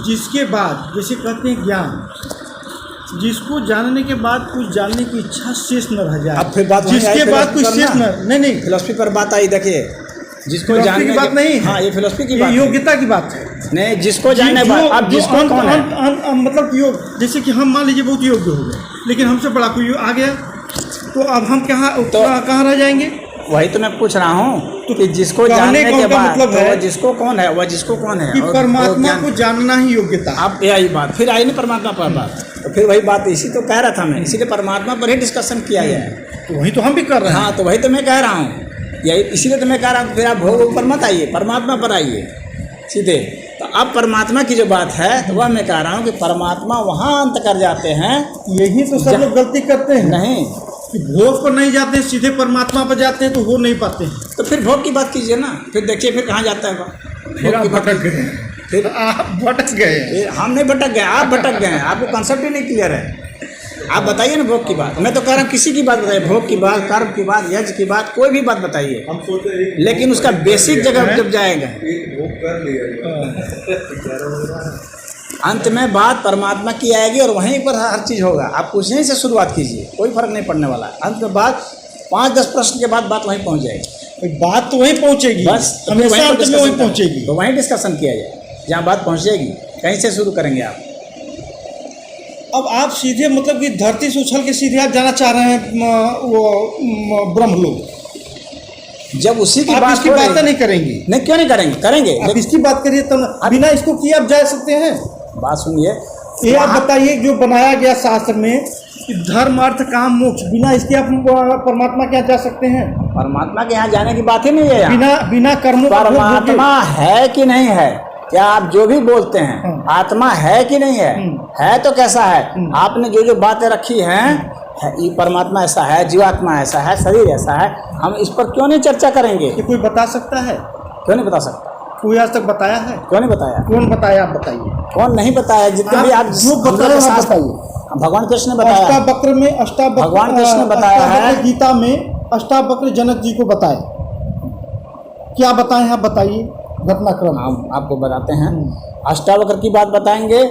जिसके बाद जैसे कहते हैं ज्ञान, जिसको जानने के बाद कुछ जानने की इच्छा शेष न रह जाए। अब फिर बात जिसके बाद कुछ शेष न, नहीं फिलॉसफी पर बात आई। देखिए, जिसको जानने की बात नहीं है, हाँ ये फिलॉसफी की बात, योग्यता की बात है। नहीं, जिसको जानने बाद अब जिसको कौन है, मतलब योग, जैसे कि हम मान लीजिए बहुत योग्य हो गए, लेकिन हमसे बड़ा कोई आ गया तो अब हम कहाँ रह जाएंगे? वही तो मैं पूछ रहा हूँ कि जिसको जानने के बाद मतलब तो जिसको कौन है, वह जिसको कौन है कि परमात्मा को जानना ही योग्यता। अब यही बात फिर आई नहीं परमात्मा पर बात, तो फिर वही बात इसी तो कह रहा था मैं, इसीलिए परमात्मा पर ही डिस्कशन किया जाए। तो वही तो हम भी कर रहे हैं। हाँ, तो वही तो मैं कह रहा हूँ, यही इसीलिए तो मैं कह रहा हूँ। फिर आप भोग पर मत आइए, परमात्मा पर आइए सीधे। तो अब परमात्मा की जो बात है तो वह मैं कह रहा हूँ कि परमात्मा वहाँ अंत कर जाते हैं। यही तो सब लोग गलती करते हैं, नहीं कि भोग पर नहीं जाते, सीधे परमात्मा पर जाते हैं तो हो नहीं पाते हैं। तो फिर भोग की बात कीजिए ना, फिर देखिए फिर कहाँ जाता है। फिर आप भटक गए, फिर आप भटक गए। हम नहीं भटक गए, आप भटक गए, आपको कंसेप्ट ही नहीं क्लियर है। आप बताइए ना भोग की बात। मैं तो कह रहा हूँ किसी की बात बताइए, भोग की बात, कर्म की बात, यज्ञ की बात, कोई भी बात बताइए, हम सोचे लेकिन उसका बेसिक जगह जब जाएगा एक भोग कर लिया, अंत में बात परमात्मा की आएगी और वहीं पर हर चीज़ होगा। आप कुछ यहीं से शुरुआत कीजिए, कोई फर्क नहीं पड़ने वाला। अंत में बात 5-10 प्रश्न के बाद बात वहीं पहुंच जाएगी। बात तो वहीं पहुंचेगी, बस हमेशा अंत में वहीं पहुंचेगी। तो वहीं डिस्कशन किया जाए जहाँ बात पहुंचेगी। कहीं से शुरू करेंगे आप? अब आप सीधे मतलब कि धरती से उछल के सीधे आप जाना चाह रहे हैं वो ब्रह्मलोक। जब उसी की आप बात इसकी बात नहीं करेंगे। नहीं, क्यों नहीं करेंगे? करेंगे। आप इसकी बात करिए तब, बिना इसको किए आप जा सकते हैं? बात सुनिए, ये आप बताइए, जो बनाया गया शास्त्र में कि धर्म अर्थ काम मोक्ष, बिना इसके आप परमात्मा के यहाँ जा सकते हैं? परमात्मा के यहाँ जाने की बात ही नहीं है। बिना कर्मों का परमात्मा है कि नहीं है, क्या आप जो भी बोलते हैं आत्मा है कि नहीं है? है तो कैसा है? आपने जो जो बातें रखी हैं, ये परमात्मा ऐसा है, जीवात्मा ऐसा है, शरीर ऐसा है, हम इस पर क्यों नहीं चर्चा करेंगे? कि कोई बता सकता है? क्यों नहीं बता सकता? कोई आज तक बताया है? क्यों नहीं बताया? कौन बताया? आप बताइए। कौन नहीं बताया? जितने भी आप जो बताया बताइए। भगवान कृष्ण ने बताया, अष्टावक्र में अष्टावक्र, भगवान कृष्ण ने बताया है, गीता में अष्टावक्र जनक जी को बताए। क्या बताए हैं आप बताइए घटनाक्रम? हम आपको बताते हैं। अष्टावक्र की बात बताएंगे,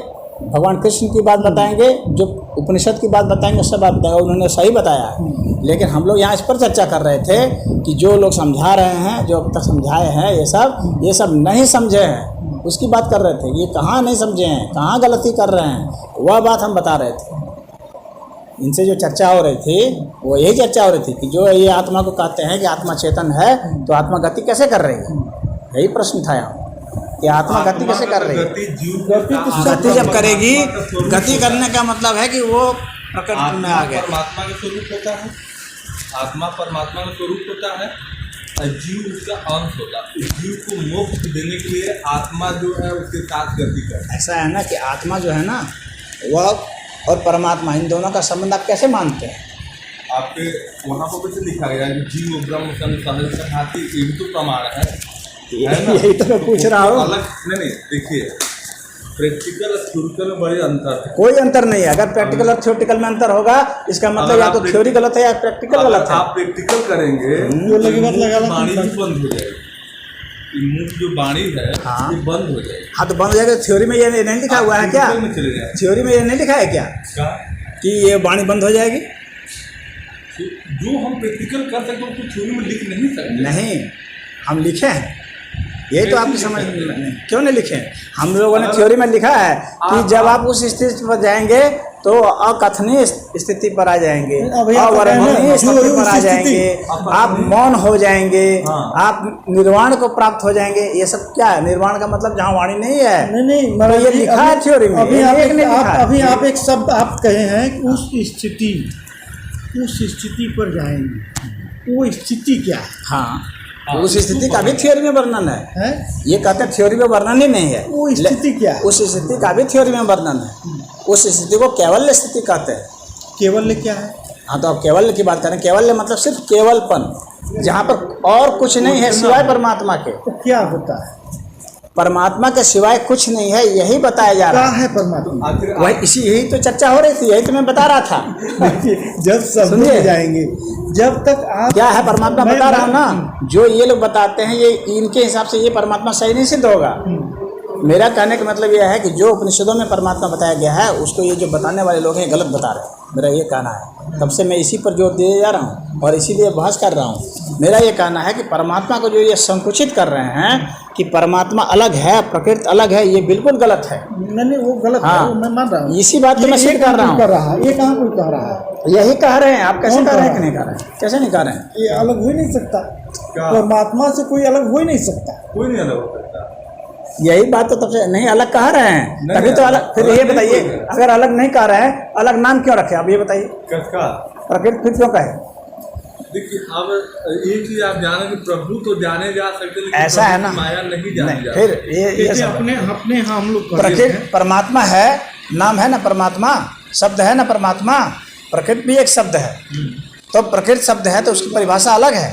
भगवान कृष्ण की बात बताएंगे, जो उपनिषद की बात बताएंगे सब बात बताएंगे, उन्होंने सही बताया है। लेकिन हम लोग यहाँ इस पर चर्चा कर रहे थे कि जो लोग समझा रहे हैं, जो अब तक समझाए हैं, ये सब नहीं समझे हैं, उसकी बात कर रहे थे। ये कहाँ नहीं समझे हैं, कहाँ गलती कर रहे हैं, वह बात हम बता रहे थे। इनसे जो चर्चा हो रही थी वो यही चर्चा हो रही थी कि जो ये आत्मा को कहते हैं कि आत्मा चेतन है, तो आत्मा गति कैसे कर रही है, यही प्रश्न था यहाँ कि आत्मा गति कैसे कर रही है। गति जब करेगी, गति करने का मतलब है कि वो प्रकृति में आ गया। परमात्मा का स्वरूप होता है, आत्मा परमात्मा का स्वरूप होता है और जीव उसका अंश होता है। जीव को मोक्ष देने के लिए आत्मा जो है उसके साथ गति करता है। ऐसा है ना कि आत्मा जो है ना, वह और परमात्मा, इन दोनों का संबंध आप कैसे मानते हैं? आपके वहाँ पर कैसे लिखा गया कि जीव ब्रह्म संघाती, ये भी तो प्रमाण है ना? यही तो मैं पूछ रहा हूँ। अलग नहीं, देखिए प्रैक्टिकल और थ्योरिकल में बड़े अंतर है। कोई अंतर नहीं है। अगर प्रैक्टिकल और थ्योरिटिकल में अंतर होगा, इसका मतलब या तो थ्योरी गलत है या प्रैक्टिकल गलत है। आप प्रैक्टिकल करेंगे तो वाणी भी बंद हो जाएगी, मुंह जो वाणी है हाँ। ये बंद हो जाएगी। हाँ, तो बंद हो जाएगा। थ्योरी में ये नहीं लिखा हुआ है क्या? थ्योरी में ये नहीं लिखा है क्या कि ये वाणी बंद हो जाएगी? जो हम प्रैक्टिकल कर सकते हैं उसको थ्योरी में लिख नहीं सकते। नहीं, हम लिखे हैं, यही तो आपकी समझ नहीं। क्यों नहीं लिखे? हम लोगों ने थ्योरी में लिखा है कि जब आप उस स्थिति पर जाएंगे तो अकथनीय स्थिति पर आ जाएंगे, अवर्णनीय स्थिति पर आ जाएंगे, आप मौन हो जाएंगे, आप निर्वाण को प्राप्त हो जाएंगे। ये सब क्या है? निर्वाण का मतलब जहाँ वाणी नहीं है। नहीं, तो ये लिखा है थ्योरी में। अभी आप एक शब्द आप कहे हैं कि उस स्थिति पर जाएंगे, वो स्थिति क्या है? हाँ, उस स्थिति का भी थ्योरी में वर्णन है। ये कहते हैं थ्योरी में वर्णन ही नहीं है। वो स्थिति क्या है? उस स्थिति का भी थ्योरी में वर्णन है। उस स्थिति को कैवल्य स्थिति कहते हैं। केवल्य क्या है? हाँ, तो आप केवल्य की बात करें। केवल्य मतलब सिर्फ केवलपन, जहाँ पर और कुछ नहीं है सिवाय परमात्मा के। तो क्या होता है? परमात्मा के सिवाय कुछ नहीं है, यही बताया जा रहा है। परमात्मा वही, यही तो चर्चा हो रही थी, यही तो मैं बता रहा था। जब समझे जाएंगे, जब तक आप क्या है परमात्मा बता रहा हूँ ना। जो ये लोग बताते हैं, ये इनके हिसाब से ये परमात्मा सही नहीं सिद्ध होगा। मेरा कहने का मतलब यह है कि जो उपनिषदों में परमात्मा बताया गया है, उसको ये जो बताने वाले लोग हैं गलत बता रहे हैं। मेरा ये कहना है, तब से मैं इसी पर जोर दिए जा रहा हूँ और इसीलिए बहस कर रहा हूँ। मेरा ये कहना है कि परमात्मा को जो ये संकुचित कर रहे हैं कि परमात्मा अलग है, प्रकृति अलग है, ये बिल्कुल गलत है। नहीं, वो गलत है, वो मैं मान रहा हूँ। इसी बात को मैं सिद्ध कर रहा हूँ। ये कहाँ कोई कह रहा है? यही कह रहे हैं। आप कैसे कह रहे हैं कि नहीं कह रहे हैं? कैसे नहीं कह रहे हैं? ये अलग हो ही नहीं सकता। परमात्मा से कोई अलग हो ही नहीं सकता। कोई नहीं अलग हो सकता। यही बात तो तब से नहीं अलग कह रहे हैं, तभी तो अलग। फिर ये बताइए, अगर अलग नहीं कह रहे हैं, अलग नाम क्यों रखे? आप ये बताइए, प्रकृति फिर क्यों कहे? देखिए, अब ये चीज आप जाने कि प्रभु तो जाने जा सकते, लेकिन ऐसा है ना, माया नहीं जाने जा। फिर ये अपने हम लोग प्रकृति परमात्मा है, नाम है ना परमात्मा, शब्द है ना परमात्मा, प्रकृति भी एक शब्द है। तो प्रकृति शब्द है तो उसकी परिभाषा अलग है,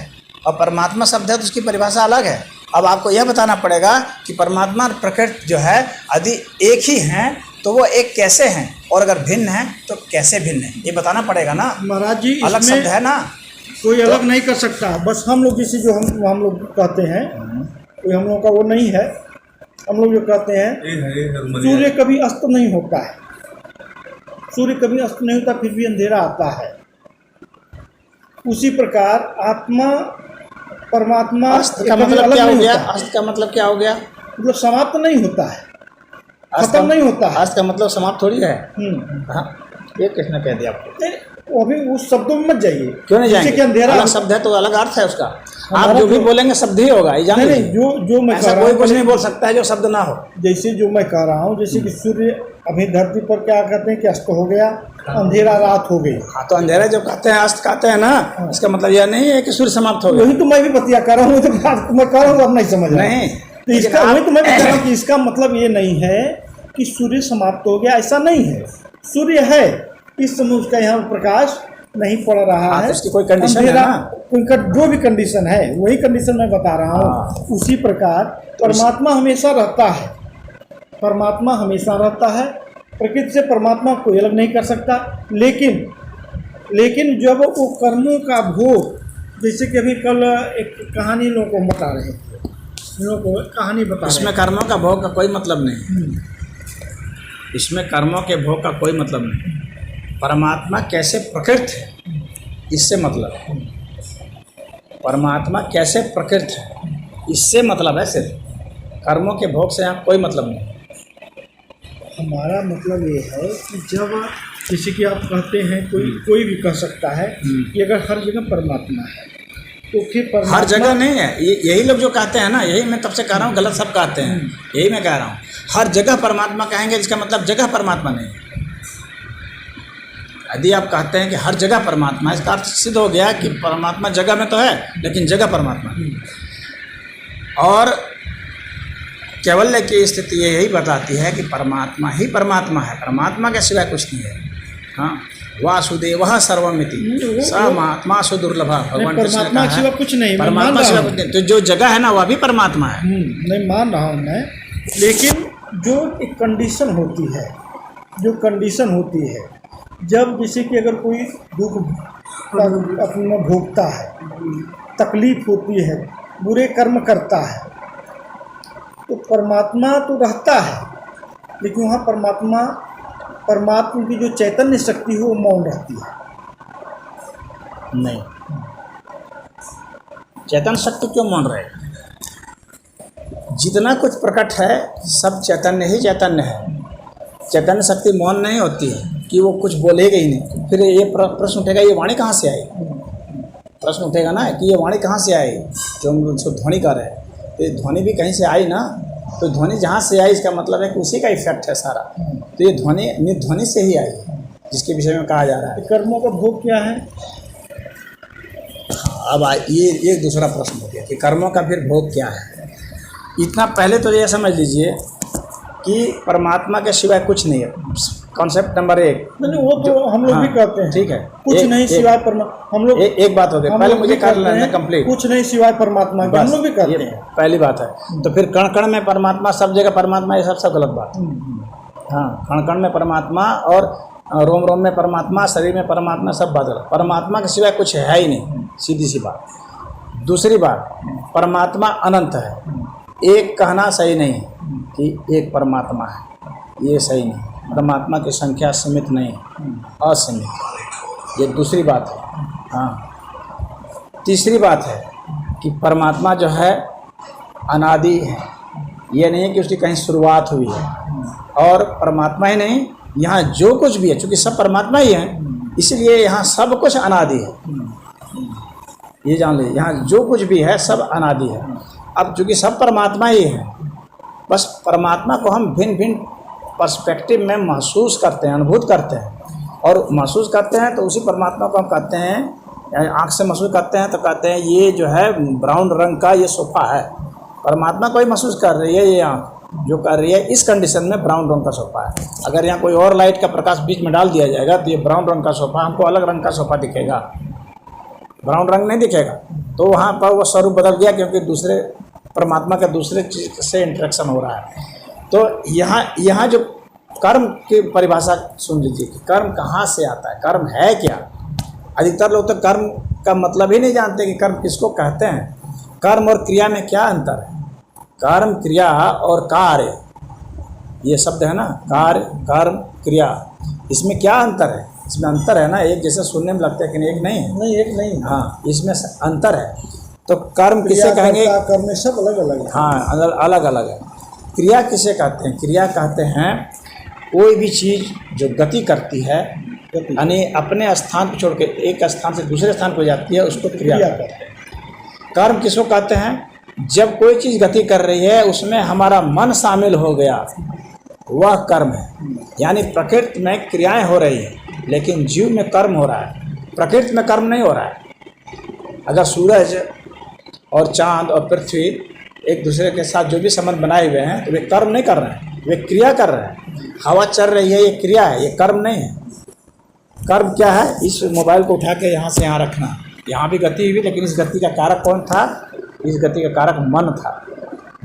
और परमात्मा शब्द है तो उसकी परिभाषा अलग है। अब आपको यह बताना पड़ेगा कि परमात्मा और प्रकृति जो है यदि एक ही हैं तो वो एक कैसे हैं, और अगर भिन्न हैं तो कैसे भिन्न हैं, ये बताना पड़ेगा ना महाराज जी। अलग शब्द है ना, कोई अलग नहीं कर सकता। बस हम लोग जिसे जो हम लोग कहते हैं, कोई हम लोग का वो नहीं है। हम लोग जो कहते हैं सूर्य कभी अस्त नहीं होता है, सूर्य कभी अस्त नहीं होता, फिर भी अंधेरा आता है। उसी प्रकार आत्मा परमात्मा अस्त का मतलब क्या हो गया? अस्त का मतलब क्या हो गया? मतलब समाप्त नहीं होता है, खत्म नहीं होता है। अस्त का मतलब समाप्त थोड़ी है। हाँ, ये किसने कह दिया आपको? अभी उस शब्दों में मत जाइए। क्यों नहीं जाएंगे? अंधेरा अलग शब्द है तो अलग अर्थ है उसका। आप जो भी बोलेंगे शब्द ही होगा, ये जानिए। नहीं, जो मैं कह रहा हूँ, कोई कुछ नहीं बोल सकता है जो शब्द ना हो। जैसे जो मैं कह रहा हूँ, जैसे कि सूर्य अभी धरती पर क्या कहते हैं कि अस्त हो गया, अंधेरा रात हो गई। हाँ, तो अंधेरा जब कहते हैं, अस्त कहते हैं ना, इसका मतलब यह नहीं है कि सूर्य समाप्त हो गया। वही तो मैं भी बतिया कर रहा हूँ, तो मैं कह रहा हूँ, अब नहीं समझ रहा। नहीं, तो इसका वही तो मैं बता रहा हूँ कि इसका मतलब ये नहीं है कि सूर्य समाप्त हो गया, ऐसा नहीं है। सूर्य है, इस समय उसका यहाँ प्रकाश नहीं पड़ रहा है। उसकी कोई कंडीशन है ना, उनका जो भी कंडीशन है वही कंडीशन मैं बता रहा हूँ। उसी प्रकार परमात्मा हमेशा रहता है, परमात्मा हमेशा रहता है। प्रकृति से परमात्मा कोई अलग नहीं कर सकता। लेकिन जब वो कर्मों का भोग, जैसे कि अभी कल एक कहानी लोगों को बता रहे थे इन लोगों को कहानी बता रहे इसमें कर्मों का भोग का कोई मतलब नहीं। इसमें कर्मों के भोग का कोई मतलब नहीं। परमात्मा कैसे प्रकृत है इससे मतलब है। परमात्मा कैसे प्रकृत है इससे मतलब है। सिर्फ कर्मों के भोग से यहाँ कोई मतलब नहीं। हमारा मतलब ये है कि जब किसी की आप कहते हैं कोई भी कह सकता है कि अगर हर जगह परमात्मा है तो फिर परमात्मा हर जगह नहीं है। यही लोग जो कहते हैं ना, यही मैं तब से कह रहा हूँ, गलत सब कहते हैं। यही मैं कह रहा हूँ, हर जगह परमात्मा कहेंगे इसका मतलब जगह परमात्मा नहीं है। यदि आप कहते हैं कि हर जगह परमात्मा है, इसका अर्थ सिद्ध हो गया कि परमात्मा जगह में तो है लेकिन जगह परमात्मा नहीं। और कैवल्य की स्थिति यही बताती है कि परमात्मा ही परमात्मा है, परमात्मा के सिवाय कुछ नहीं है। हाँ, वासुदेवः सर्वमिति स महात्मा सुदुर्लभ। भगवान कृष्ण ने परमात्मा कहा सिवा है कुछ नहीं, मैं परमात्मा मान रहा सिवा हूँ। कुछ नहीं। तो जो जगह है ना वह भी परमात्मा है। नहीं मान रहा हूँ मैं, लेकिन जो एक कंडीशन होती है, जब जैसे कि अगर कोई दुख अपना भोगता है, तकलीफ होती है, बुरे कर्म करता है, तो परमात्मा तो रहता है लेकिन वहाँ परमात्मा की जो चैतन्य शक्ति है वो मौन रहती है। नहीं, चैतन्य शक्ति क्यों मौन रहेगा? जितना कुछ प्रकट है सब चैतन्य ही चैतन्य है। चैतन्य शक्ति मौन नहीं होती है कि वो कुछ बोलेगा ही नहीं। फिर ये प्रश्न उठेगा, ये वाणी कहाँ से आई? प्रश्न उठेगा ना कि ये वाणी कहाँ से आई, जो हम उसको ध्वनि कर रहे हैं। तो ये ध्वनि भी कहीं से आई ना, तो ध्वनि जहाँ से आई इसका मतलब है कि उसी का इफेक्ट है सारा। तो ये ध्वनि निर्ध्वनि से ही आई है, जिसके विषय में कहा जा रहा है। कर्मों का भोग क्या है? अब ये दूसरा प्रश्न हो गया कि कर्मों का फिर भोग क्या है। इतना पहले तो ये समझ लीजिए कि परमात्मा के सिवाय कुछ नहीं है। Concept number 1। नहीं, वो तो हम लोग भी कहते हैं। ठीक है, कुछ नहीं सिवाय परमात्मा। हम लोग एक बात हो गई, पहले मुझे कर लेना कंप्लीट। कुछ नहीं सिवाय परमात्मा के, हम लोग भी कहते हैं। पहली बात है। तो फिर कण कण में परमात्मा, सब जगह परमात्मा, ये सब गलत बात। हाँ, कण कण में परमात्मा और रोम रोम में परमात्मा, शरीर में परमात्मा, सब बात गलत। परमात्मा के सिवाय कुछ है ही नहीं, सीधी सी बात। दूसरी बात, परमात्मा अनंत है। एक कहना सही नहीं कि एक परमात्मा है, ये सही नहीं। परमात्मा की संख्या सीमित नहीं, असीमित। ये दूसरी बात है। हाँ, तीसरी बात है कि परमात्मा जो है अनादि है। ये नहीं है कि उसकी कहीं शुरुआत हुई है। और परमात्मा ही नहीं, यहाँ जो कुछ भी है, चूँकि सब परमात्मा ही है, इसलिए यहाँ सब कुछ अनादि है। ये जान लीजिए, यहाँ जो कुछ भी है सब अनादि है। अब चूँकि सब परमात्मा ही है, बस परमात्मा को हम भिन्न भिन्न पर्सपेक्टिव में महसूस करते हैं, अनुभूत करते हैं। और महसूस करते हैं तो उसी परमात्मा को हम कहते हैं, आँख से महसूस करते हैं तो कहते हैं ये जो है ब्राउन रंग का ये सोफ़ा है। परमात्मा को ही महसूस कर रही है, ये आँख जो कर रही है इस कंडीशन में ब्राउन रंग का सोफ़ा है। अगर यहाँ कोई और लाइट का प्रकाश बीच में डाल दिया जाएगा तो ये ब्राउन रंग का सोफ़ा हमको अलग रंग का सोफ़ा दिखेगा, ब्राउन रंग नहीं दिखेगा। तो वहाँ पर वो स्वरूप बदल गया, क्योंकि दूसरे परमात्मा का दूसरे चीज़ से इंटरेक्शन हो रहा है। तो यहाँ जो कर्म की परिभाषा सुन लीजिए कि कर्म कहाँ से आता है, कर्म है क्या। अधिकतर लोग तो कर्म का मतलब ही नहीं जानते कि कर्म किसको कहते हैं। कर्म और क्रिया में क्या अंतर है? कर्म, क्रिया और कार्य, ये शब्द है ना, कार्य, कर्म, क्रिया, इसमें क्या अंतर है? इसमें अंतर है ना, एक जैसे सुनने में लगता है कि एक नहीं है। नहीं, एक नहीं। हाँ, इसमें अंतर है। तो कर्म किसे कहेंगे? कर्म में सब अलग अलग है। हाँ, अलग अलग है। क्रिया किसे कहते हैं? क्रिया कहते हैं कोई भी चीज़ जो गति करती है, यानी अपने स्थान को छोड़ के एक स्थान से दूसरे स्थान पर जाती है, उसको क्रिया कहते हैं। कर्म किसको कहते हैं? जब कोई चीज़ गति कर रही है उसमें हमारा मन शामिल हो गया, वह कर्म है। यानी प्रकृति में क्रियाएं हो रही हैं लेकिन जीव में कर्म हो रहा है, प्रकृति में कर्म नहीं हो रहा है। अगर सूरज और चाँद और पृथ्वी एक दूसरे के साथ जो भी संबंध बनाए हुए हैं तो वे कर्म नहीं कर रहे हैं, वे क्रिया कर रहे हैं। हवा चल रही है, ये क्रिया है, ये कर्म नहीं है। कर्म क्या है? इस मोबाइल को उठा के यहाँ से यहाँ रखना, यहाँ भी गति हुई, लेकिन इस गति का कारक कौन था? इस गति का कारक मन था।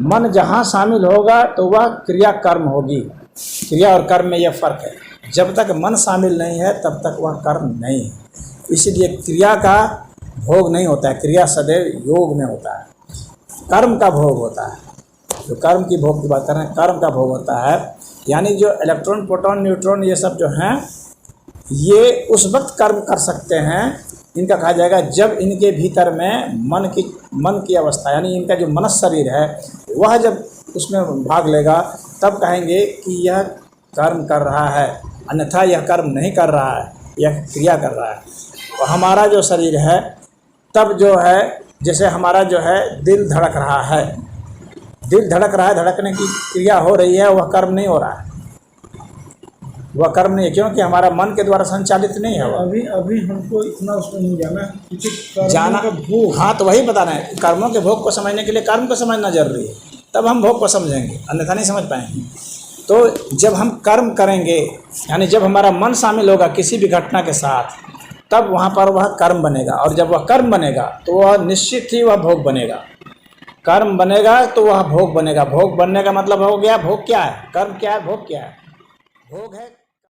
मन जहाँ शामिल होगा तो वह क्रिया कर्म होगी। क्रिया और कर्म में यह फ़र्क है। जब तक मन शामिल नहीं है तब तक वह कर्म नहीं है। इसलिए क्रिया का भोग नहीं होता है, क्रिया सदैव योग में होता है। कर्म का भोग होता है, जो कर्म की भोग की बात कर रहे हैं, कर्म का भोग होता है। यानी जो इलेक्ट्रॉन, प्रोटॉन, न्यूट्रॉन ये सब जो हैं, ये उस वक्त कर्म कर सकते हैं, इनका कहा जाएगा जब इनके भीतर में मन की अवस्था, यानी इनका जो मनस शरीर है वह जब उसमें भाग लेगा, तब कहेंगे कि यह कर्म कर रहा है, अन्यथा यह कर्म नहीं कर रहा है, यह क्रिया कर रहा है। और हमारा जो शरीर है, तब जो है जैसे हमारा जो है दिल धड़क रहा है, दिल धड़क रहा है, धड़कने की क्रिया हो रही है, वह कर्म नहीं हो रहा है, वह कर्म नहीं है, क्योंकि हमारा मन के द्वारा संचालित नहीं है वह। अभी हमको इतना उसमें नहीं जाना है, क्योंकि कर्मों जाना का भोग। हाँ, तो वही बताना है, कर्मों के भोग को समझने के लिए कर्म को समझना जरूरी है, तब हम भोग को समझेंगे, अन्यथा नहीं समझ पाएंगे। तो जब हम कर्म करेंगे, यानी जब हमारा मन शामिल होगा किसी भी घटना के साथ, तब वहाँ पर वह कर्म बनेगा, और जब वह कर्म बनेगा तो वह निश्चित ही वह भोग बनेगा। कर्म बनेगा तो वह भोग बनेगा। भोग बनने का मतलब हो गया, भोग क्या है, कर्म क्या है, भोग क्या है। भोग है